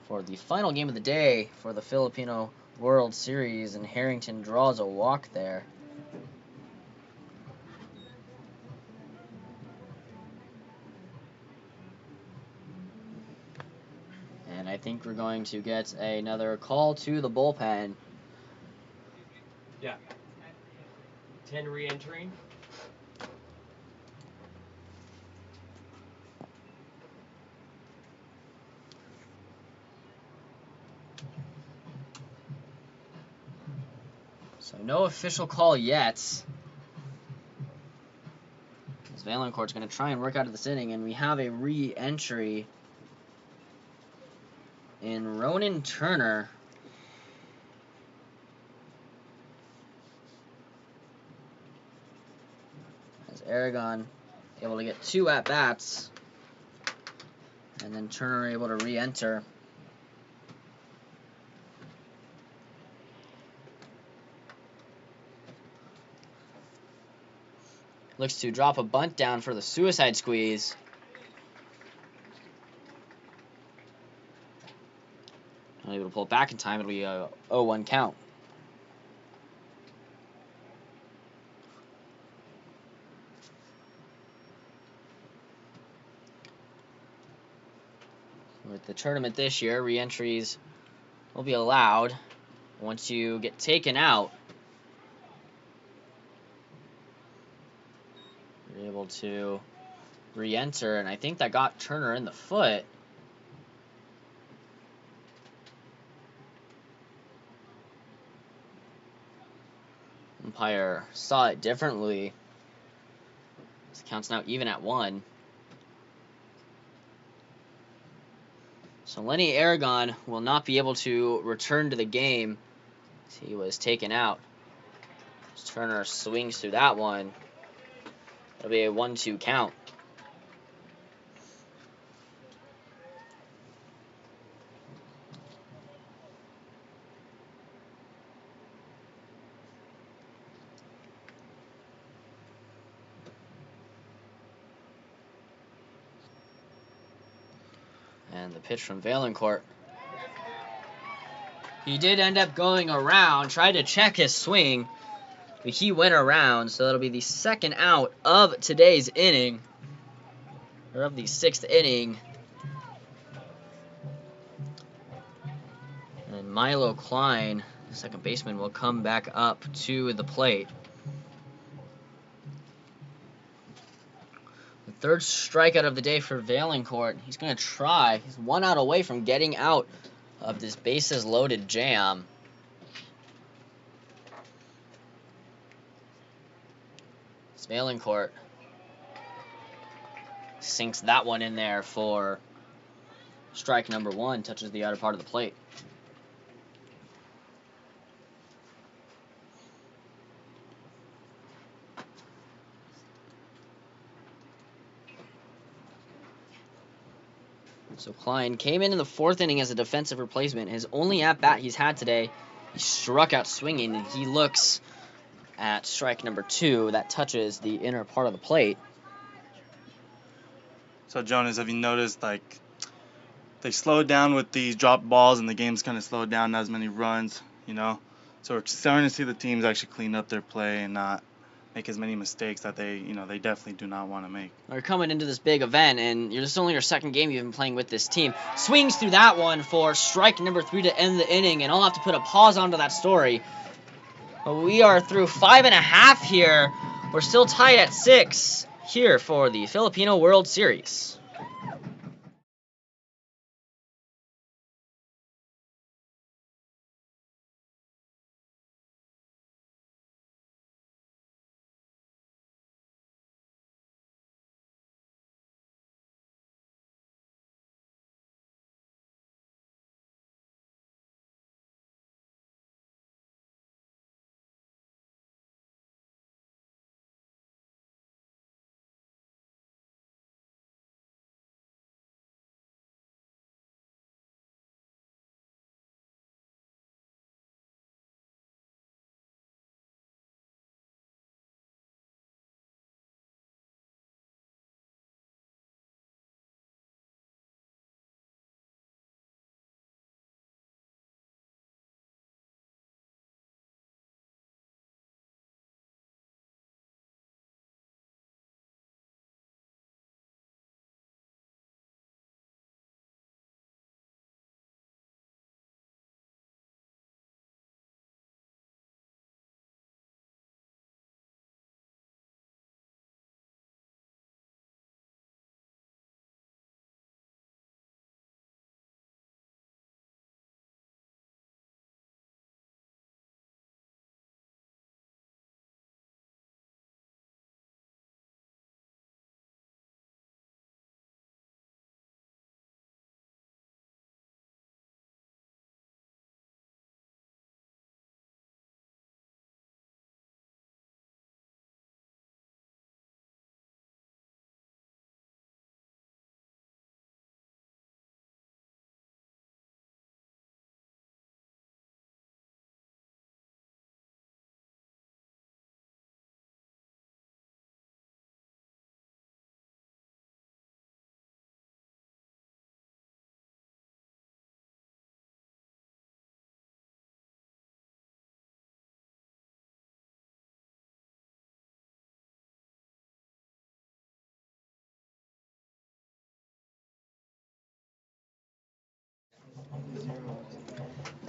for the final game of the day for the Filipino World Series, and Harrington draws a walk there. And I think we're going to get another call to the bullpen. Yeah. 10 re-entering. So no official call yet. As Valancourt's going to try and work out of this inning, and we have a re-entry in Ronan Turner. As Aragon able to get 2 at-bats, and then Turner able to re-enter. Looks to drop a bunt down for the suicide squeeze. Unable to pull it back in time. It'll be a 0-1 count. With the tournament this year, re-entries will be allowed once you get taken out. You're able to re-enter, and I think that got Turner in the foot. Umpire saw it differently. This count's now even at 1. So Lenny Aragon will not be able to return to the game as he was taken out. As Turner swings through that one. It'll be a 1-2 count. And the pitch from Valancourt. He did end up going around, tried to check his swing, but he went around, so that'll be the second out of today's inning, or of the 6th inning. And Milo Klein, the second baseman, will come back up to the plate. The third strikeout of the day for Valancourt. He's going to try. He's 1 out away from getting out of this bases loaded jam. Valancourt sinks that one in there for strike number 1, touches the outer part of the plate. So Klein came in the 4th inning as a defensive replacement. His only at-bat he's had today, he struck out swinging, and he looks at strike number 2. That touches the inner part of the plate. So Jonas, have you noticed they slowed down with these drop balls and the game's kind of slowed down, not as many runs, So we're starting to see the teams actually clean up their play and not make as many mistakes that they definitely do not want to make. You're coming into this big event, and this is only your 2nd game you've been playing with this team. Swings through that one for strike number 3 to end the inning, and I'll have to put a pause onto that story. But we are through 5.5 here. We're still tied at 6 here for the Filipino World Series.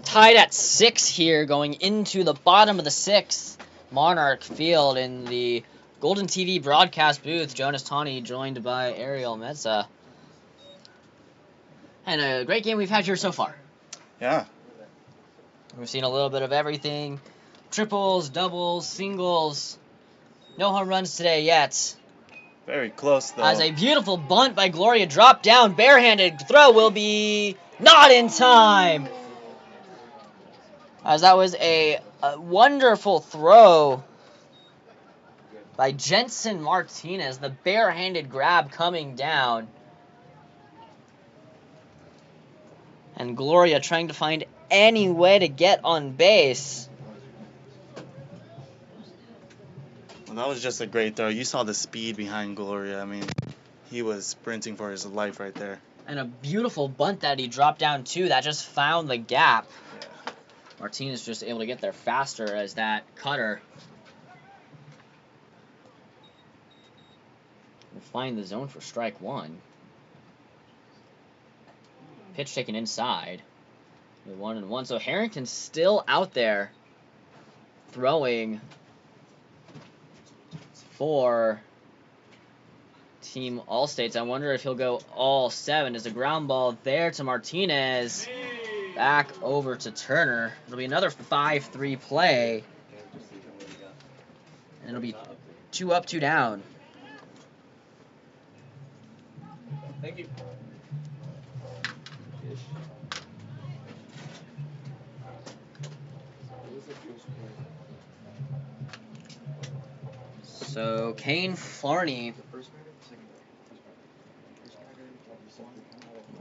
Tied at 6 here, going into the bottom of the 6th. Monarch Field in the Golden TV broadcast booth. Jonas Tawney joined by Ariel Meza. And a great game we've had here so far. Yeah. We've seen a little bit of everything. Triples, doubles, singles. No home runs today yet. Very close, though. As a beautiful bunt by Gloria dropped down. Barehanded throw will be not in time. As that was a wonderful throw by Jensen Martinez. The barehanded grab coming down. And Gloria trying to find any way to get on base. Well, that was just a great throw. You saw the speed behind Gloria. I mean, he was sprinting for his life right there. And a beautiful bunt that he dropped down too. That just found the gap. Martinez just able to get there faster as that cutter will find the zone for strike one. Pitch taken inside. 1-1. So Harrington's still out there throwing for Team All-States. I wonder if he'll go all 7. There's a ground ball there to Martinez. Back over to Turner. It'll be another 5-3 play. And it'll be 2 up, 2 down. Thank you. So Kane Farney will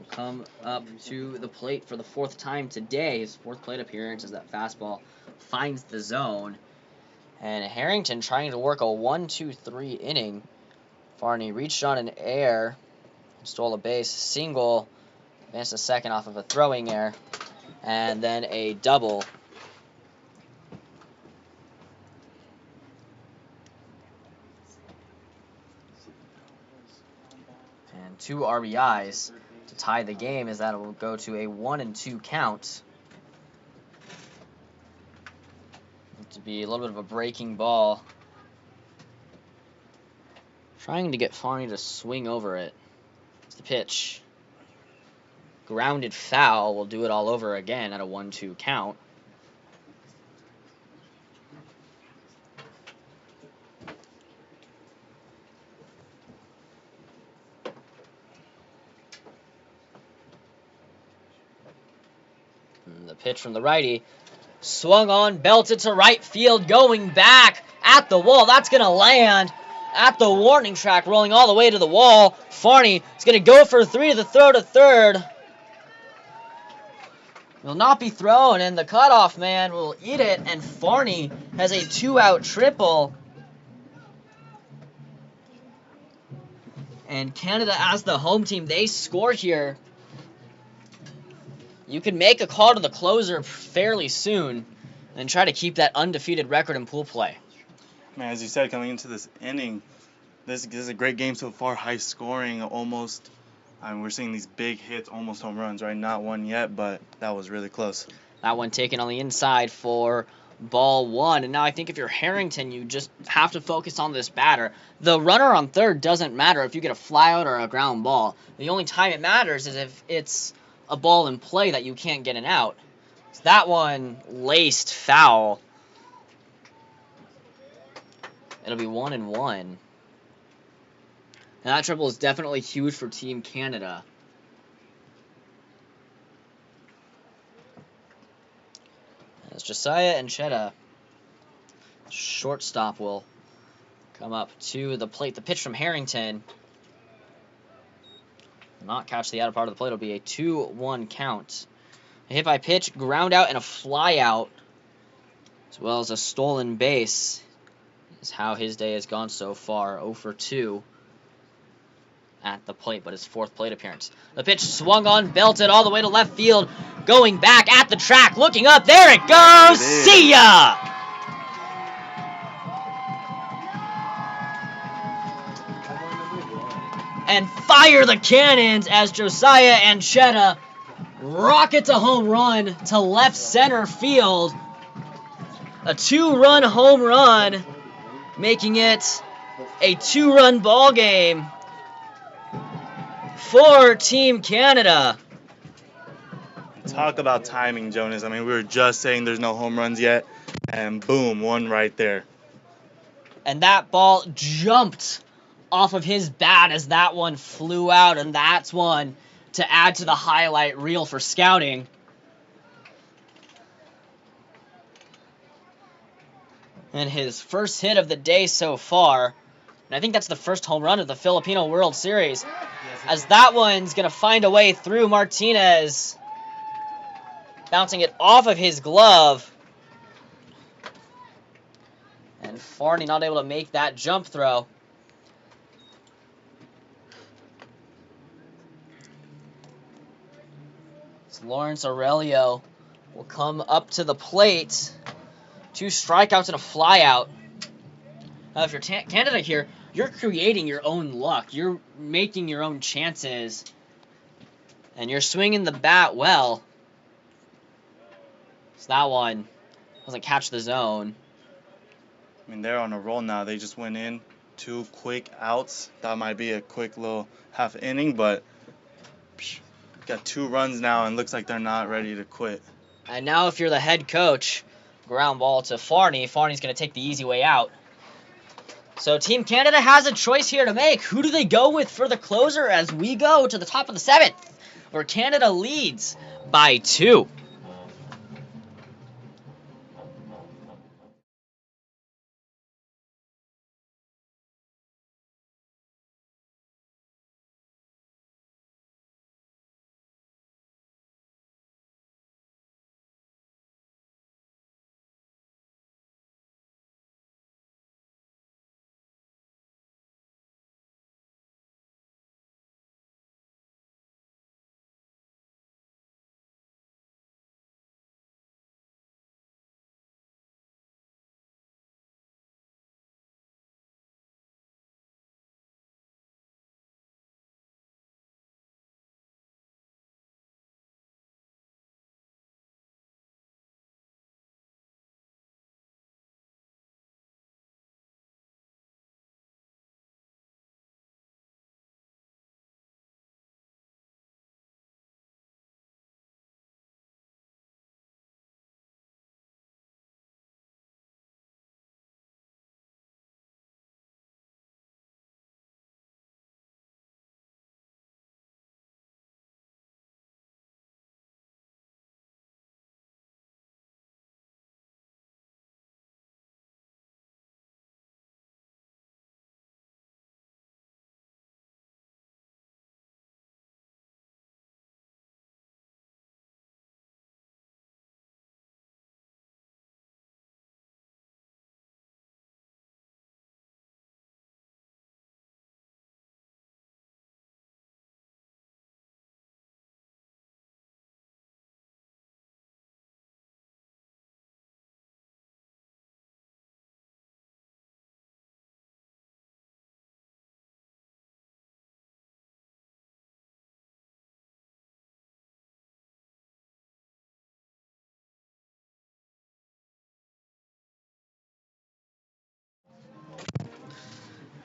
come up to the plate for the 4th time today. His 4th plate appearance as that fastball finds the zone. And Harrington trying to work a 1-2-3 inning. Farney reached on an air, stole a base, single, advanced to second off of a throwing error, and then a double. And 2 RBIs to tie the game, as that will go to a 1-2 count. To be a little bit of a breaking ball. Trying to get Farney to swing over it. It's the pitch. Grounded foul. Will do it all over again at a 1-2 count. And the pitch from the righty. Swung on, belted to right field, going back at the wall. That's going to land at the warning track, rolling all the way to the wall. Farney is going to go for 3 to the throw to third. Will not be thrown, and the cutoff man will eat it, and Farney has a 2-out triple. And Canada, as the home team, they score here. You can make a call to the closer fairly soon and try to keep that undefeated record in pool play. Man, as you said, coming into this inning, this is a great game so far. High scoring, almost. I mean, we're seeing these big hits, almost home runs, right? Not one yet, but that was really close. That one taken on the inside for ball 1. And now I think if you're Harrington, you just have to focus on this batter. The runner on third doesn't matter if you get a flyout or a ground ball. The only time it matters is if it's a ball in play that you can't get an out. So that one laced foul. It'll be 1-1. And that triple is definitely huge for Team Canada. As Josiah and Chetta, shortstop, will come up to the plate. The pitch from Harrington will not catch the outer part of the plate. It'll be a 2-1 count. A hit by pitch, ground out, and a fly out, as well as a stolen base, is how his day has gone so far. 0 for 2 at the plate, but his 4th plate appearance. The pitch swung on, belted all the way to left field, going back at the track, looking up, there it goes, see ya! And fire the cannons as Josiah and Chetta rockets a home run to left center field. A 2-run home run, making it a 2-run ball game for Team Canada. Talk about timing, Jonas. I mean, we were just saying there's no home runs yet, and boom, one right there. And that ball jumped off of his bat as that one flew out, and that's one to add to the highlight reel for scouting. And his first hit of the day so far. And I think that's the first home run of the Filipino World Series. As that one's going to find a way through Martinez, bouncing it off of his glove. And Farney not able to make that jump throw. So Lawrence Aurelio will come up to the plate. 2 strikeouts and a flyout. Now, if you're Canada here, you're creating your own luck. You're making your own chances. And you're swinging the bat well. So that one doesn't catch the zone. I mean, they're on a roll now. They just went in 2 quick outs. That might be a quick little half inning, but got 2 runs now and looks like they're not ready to quit. And now if you're the head coach, ground ball to Farney. Farney's going to take the easy way out. So Team Canada has a choice here to make. Who do they go with for the closer as we go to the top of the 7th, where Canada leads by 2.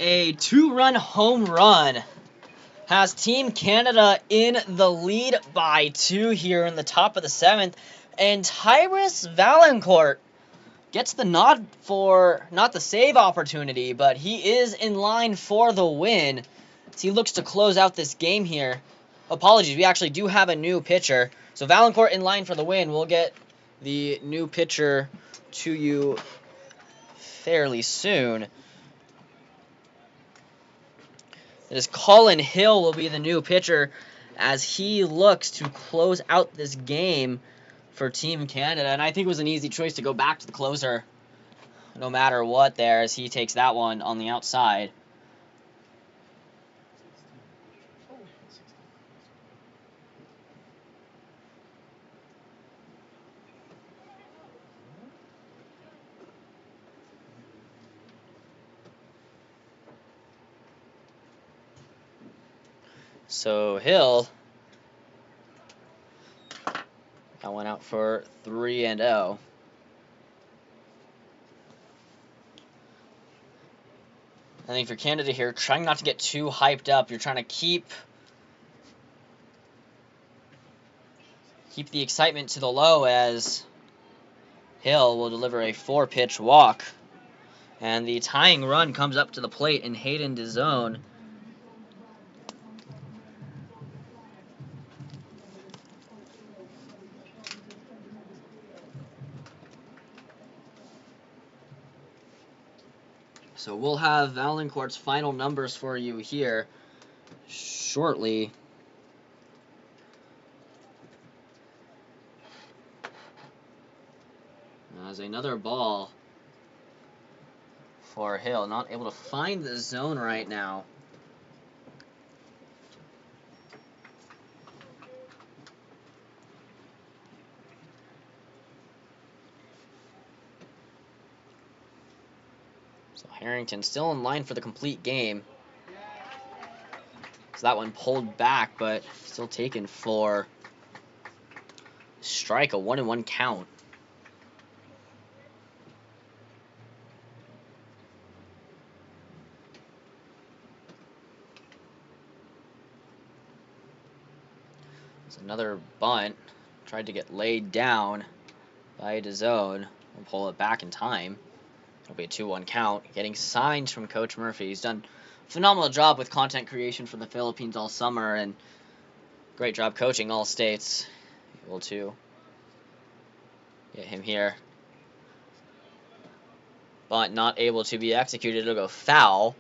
A 2-run home run has Team Canada in the lead by 2 here in the top of the 7th. And Tyrus Valancourt gets the nod for not the save opportunity, but he is in line for the win as he looks to close out this game here. Apologies, we actually do have a new pitcher. So Valancourt in line for the win. We'll get the new pitcher to you fairly soon. It is Colin Hill will be the new pitcher as he looks to close out this game for Team Canada. And I think it was an easy choice to go back to the closer no matter what there as he takes that one on the outside. So Hill That went out for 3-0. I think for Canada here, trying not to get too hyped up. You're trying to keep the excitement to the low as Hill will deliver a 4-pitch walk. And the tying run comes up to the plate in Hayden DeZone. So we'll have Valancourt's final numbers for you here shortly. As another ball for Hill, not able to find the zone right now. So Harrington still in line for the complete game. So that one pulled back, but still taken for strike, a 1-1 count. It's another bunt. Tried to get laid down by DeZone. We'll pull it back in time. It'll be a 2-1 count. Getting signs from Coach Murphy. He's done a phenomenal job with content creation for the Philippines all summer, and great job coaching all states. Able to get him here. But not able to be executed. It'll go foul.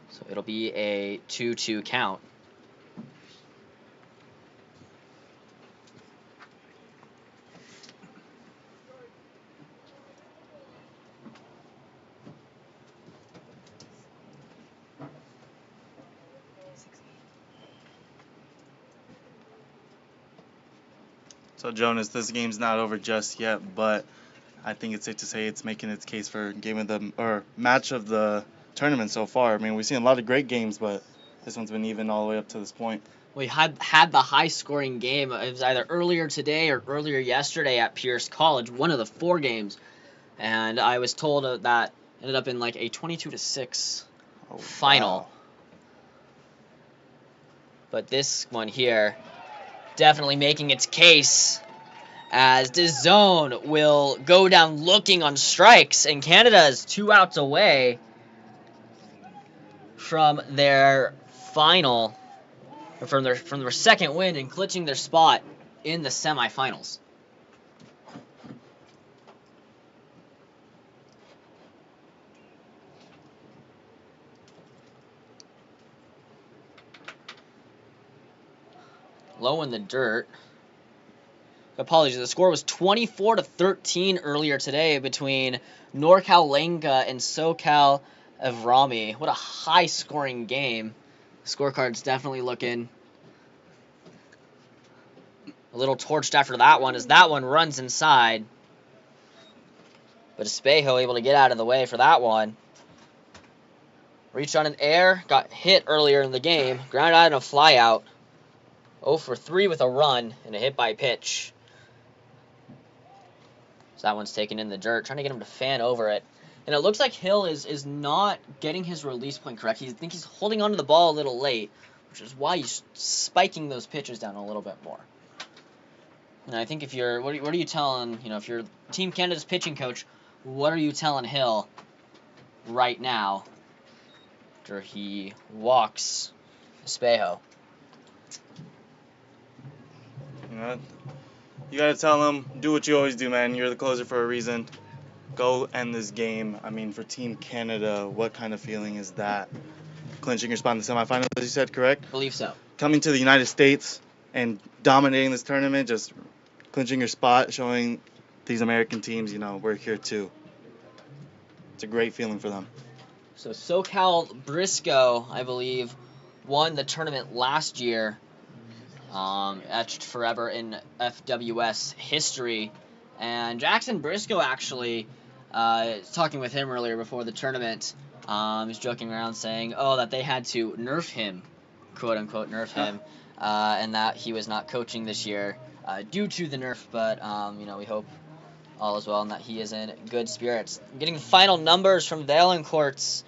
So it'll be a 2-2 count. So Jonas, this game's not over just yet, but I think it's safe to say it's making its case for game of the or match of the tournament so far. I mean, we've seen a lot of great games, but this one's been even all the way up to this point. We had the high-scoring game. It was either earlier today or earlier yesterday at Pierce College, one of the 4 games, and I was told that ended up in like a 22-6 final. Wow. But this one here, definitely making its case, as DeZone will go down looking on strikes, and Canada is 2 outs away from their final, or from their second win and clinching their spot in the semifinals. Low in the dirt. Apologies, the score was 24-13 earlier today between NorCal Lenga and SoCal Evrami. What a high-scoring game. Scorecard's definitely looking a little torched after that one, as that one runs inside. But Espejo able to get out of the way for that one. Reached on an air, got hit earlier in the game, grounded out in a fly out. 0 for 3 with a run and a hit by pitch. So that one's taken in the dirt, trying to get him to fan over it. And it looks like Hill is not getting his release point correct. I think he's holding onto the ball a little late, which is why he's spiking those pitches down a little bit more. And I think if you're, what are you telling, if you're Team Canada's pitching coach, what are you telling Hill right now after he walks Espejo? You got to tell him, do what you always do, man. You're the closer for a reason. Go end this game. I mean, for Team Canada, what kind of feeling is that? Clinching your spot in the semifinals, as you said, correct? I believe so. Coming to the United States and dominating this tournament, just clinching your spot, showing these American teams, we're here too. It's a great feeling for them. So SoCal Briscoe, I believe, won the tournament last year. Etched forever in FWS history. And Jackson Briscoe actually, talking with him earlier before the tournament, was joking around saying, that they had to nerf him, quote unquote nerf him, and that he was not coaching this year due to the nerf. But we hope all is well and that he is in good spirits. Getting the final numbers from Valancourt's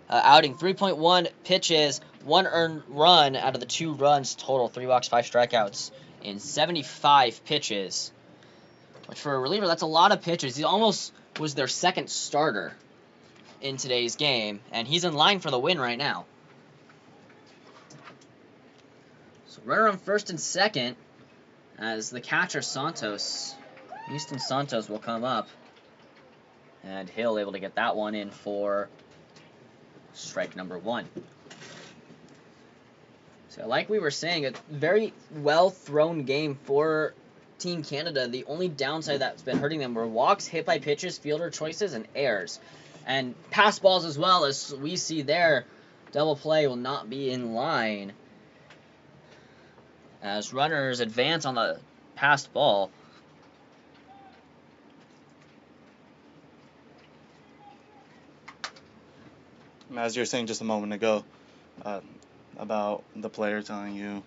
outing: 3.1 pitches, 1 earned run out of the 2 runs total, 3 walks, 5 strikeouts in 75 pitches. Which for a reliever, that's a lot of pitches. He almost was their second starter in today's game, and he's in line for the win right now. So runner on first and second as the catcher Houston Santos will come up, and Hill able to get that one in for strike number 1. So like we were saying, a very well thrown game for Team Canada. The only downside that's been hurting them were walks, hit by pitches, fielder choices, and errors. And pass balls as well, as we see there. Double play will not be in line as runners advance on the passed ball. As you were saying just a moment ago about the player telling you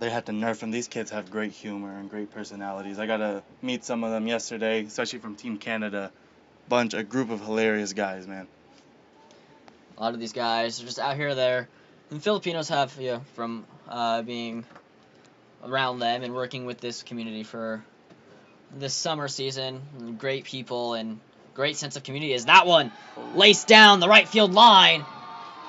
they had to nerf them. These kids have great humor and great personalities. I got to meet some of them yesterday, especially from Team Canada. A group of hilarious guys, man. A lot of these guys are just out here there. And Filipinos have, from being around them and working with this community for this summer season. Great people and great sense of community. As that one laced down the right field line.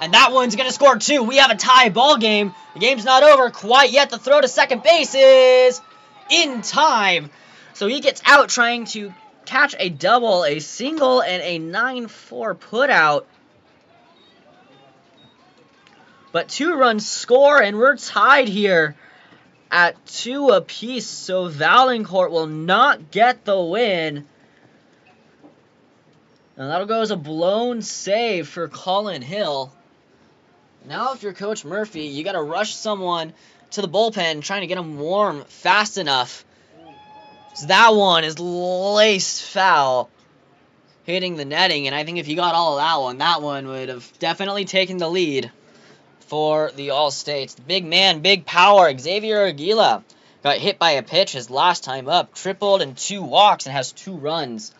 And that one's going to score 2. We have a tie ball game. The game's not over quite yet. The throw to second base is in time. So he gets out trying to catch a double, a single, and a 9-4 putout. But 2 runs score, and we're tied here at 2 apiece. So Valancourt will not get the win. And that'll go as a blown save for Colin Hill. Now if you're Coach Murphy, you got to rush someone to the bullpen trying to get them warm fast enough. So that one is laced foul, hitting the netting. And I think if you got all of that one would have definitely taken the lead for the All-States. The big man, big power, Xavier Aguila got hit by a pitch his last time up, tripled and 2 walks, and has 2 runs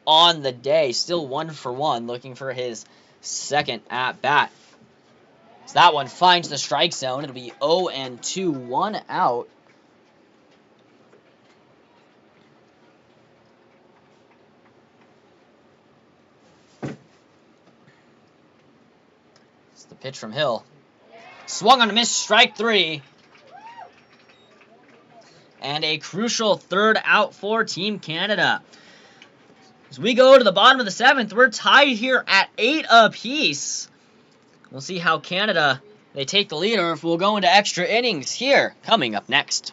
on the day. Still 1 for 1, looking for his second at-bat. So that one finds the strike zone. It'll be 0-2, 1 out. It's the pitch from Hill. Swung on a miss, strike 3. And a crucial third out for Team Canada. As we go to the bottom of the 7th, we're tied here at 8 apiece. We'll see how Canada, they take the lead, or if we'll go into extra innings here, coming up next.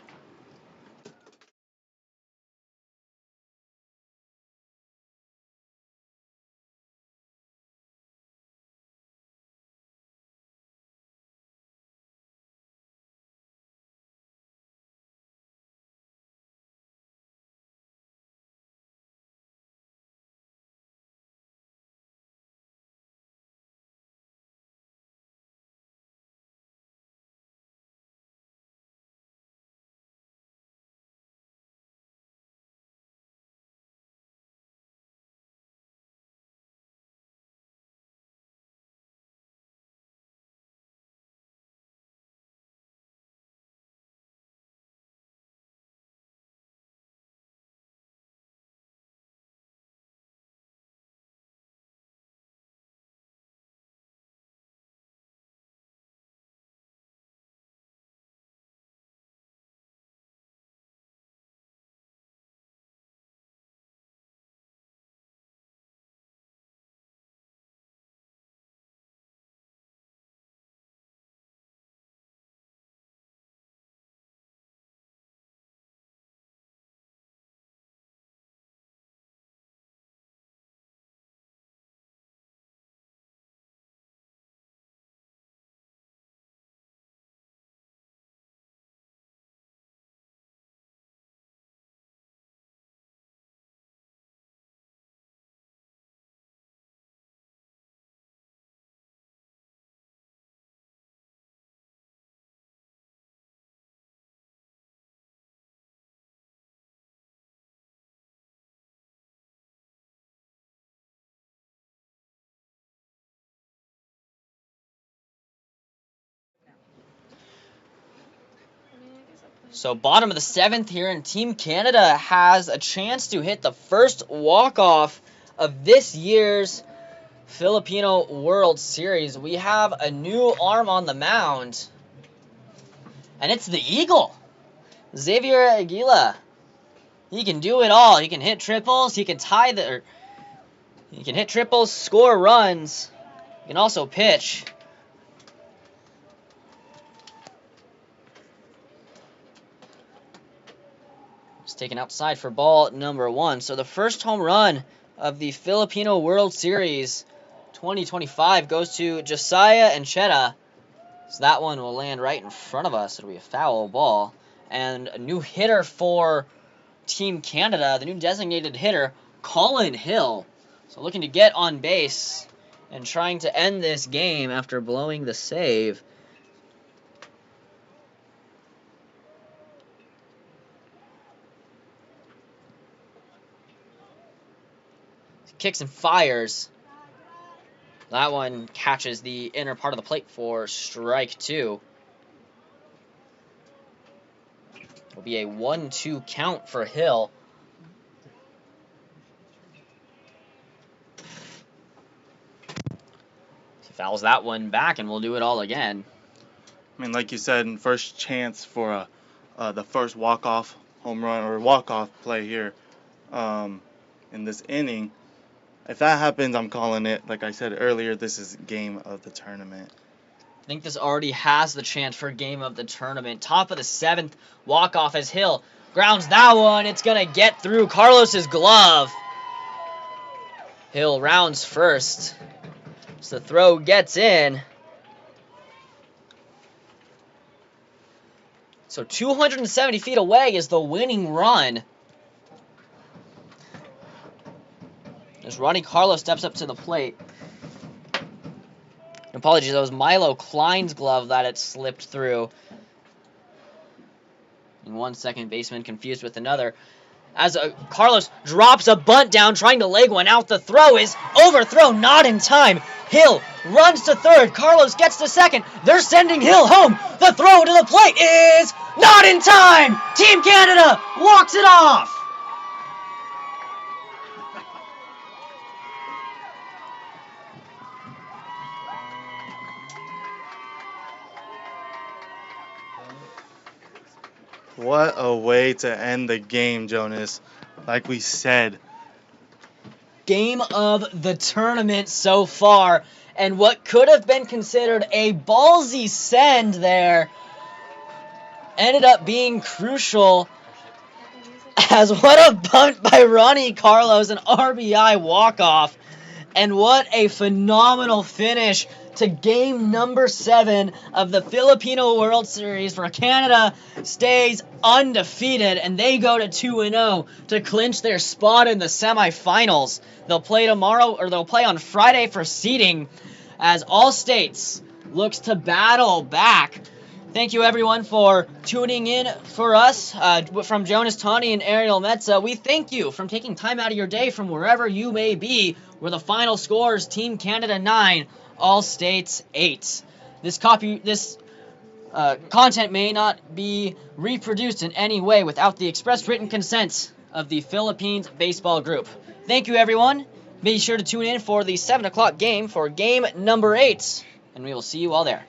So bottom of the 7th here, and Team Canada has a chance to hit the first walk-off of this year's Filipino World Series. We have a new arm on the mound, and it's the Eagle, Xavier Aguila. He can do it all. He can hit triples. He can he can hit triples, score runs. He can also pitch. It's taken outside for ball number 1. So the first home run of the Filipino World Series 2025 goes to Josiah Ancheta. So that one will land right in front of us. It'll be a foul ball. And a new hitter for Team Canada, the new designated hitter, Colin Hill. So looking to get on base and trying to end this game after blowing the save. Kicks and fires. That one catches the inner part of the plate for strike 2. It'll be a 1-2 count for Hill. He fouls that one back, and we'll do it all again. I mean, like you said, first chance for the first walk-off home run or walk-off play here in this inning. If that happens, I'm calling it. Like I said earlier, this is game of the tournament. I think this already has the chance for game of the tournament. Top of the 7th, walk-off as Hill grounds that one. It's going to get through Carlos's glove. Hill rounds first. So the throw gets in. So 270 feet away is the winning run. As Ronnie Carlos steps up to the plate. Apologies, that was Milo Klein's glove that it slipped through. And one second baseman confused with another. As Carlos drops a bunt down, trying to leg one out. The throw is overthrown, not in time. Hill runs to third. Carlos gets to second. They're sending Hill home. The throw to the plate is not in time. Team Canada walks it off. What a way to end the game, Jonas. Like we said. Game of the tournament so far. And what could have been considered a ballsy send there ended up being crucial. As what a bunt by Ronnie Carlos, an RBI walk-off. And what a phenomenal finish to game number 7 of the Filipino World Series, where Canada stays undefeated and they go to 2-0 to clinch their spot in the semifinals. They'll play tomorrow, or they'll play on Friday for seeding, as all states looks to battle back. Thank you, everyone, for tuning in for us. From Jonas Tani and Ariel Metza, we thank you for taking time out of your day from wherever you may be, where the final score is Team Canada 9, All States 8. This content may not be reproduced in any way without the express written consent of the Philippines Baseball Group. Thank you, everyone. Be sure to tune in for the 7 o'clock game for game number 8, and we will see you all there.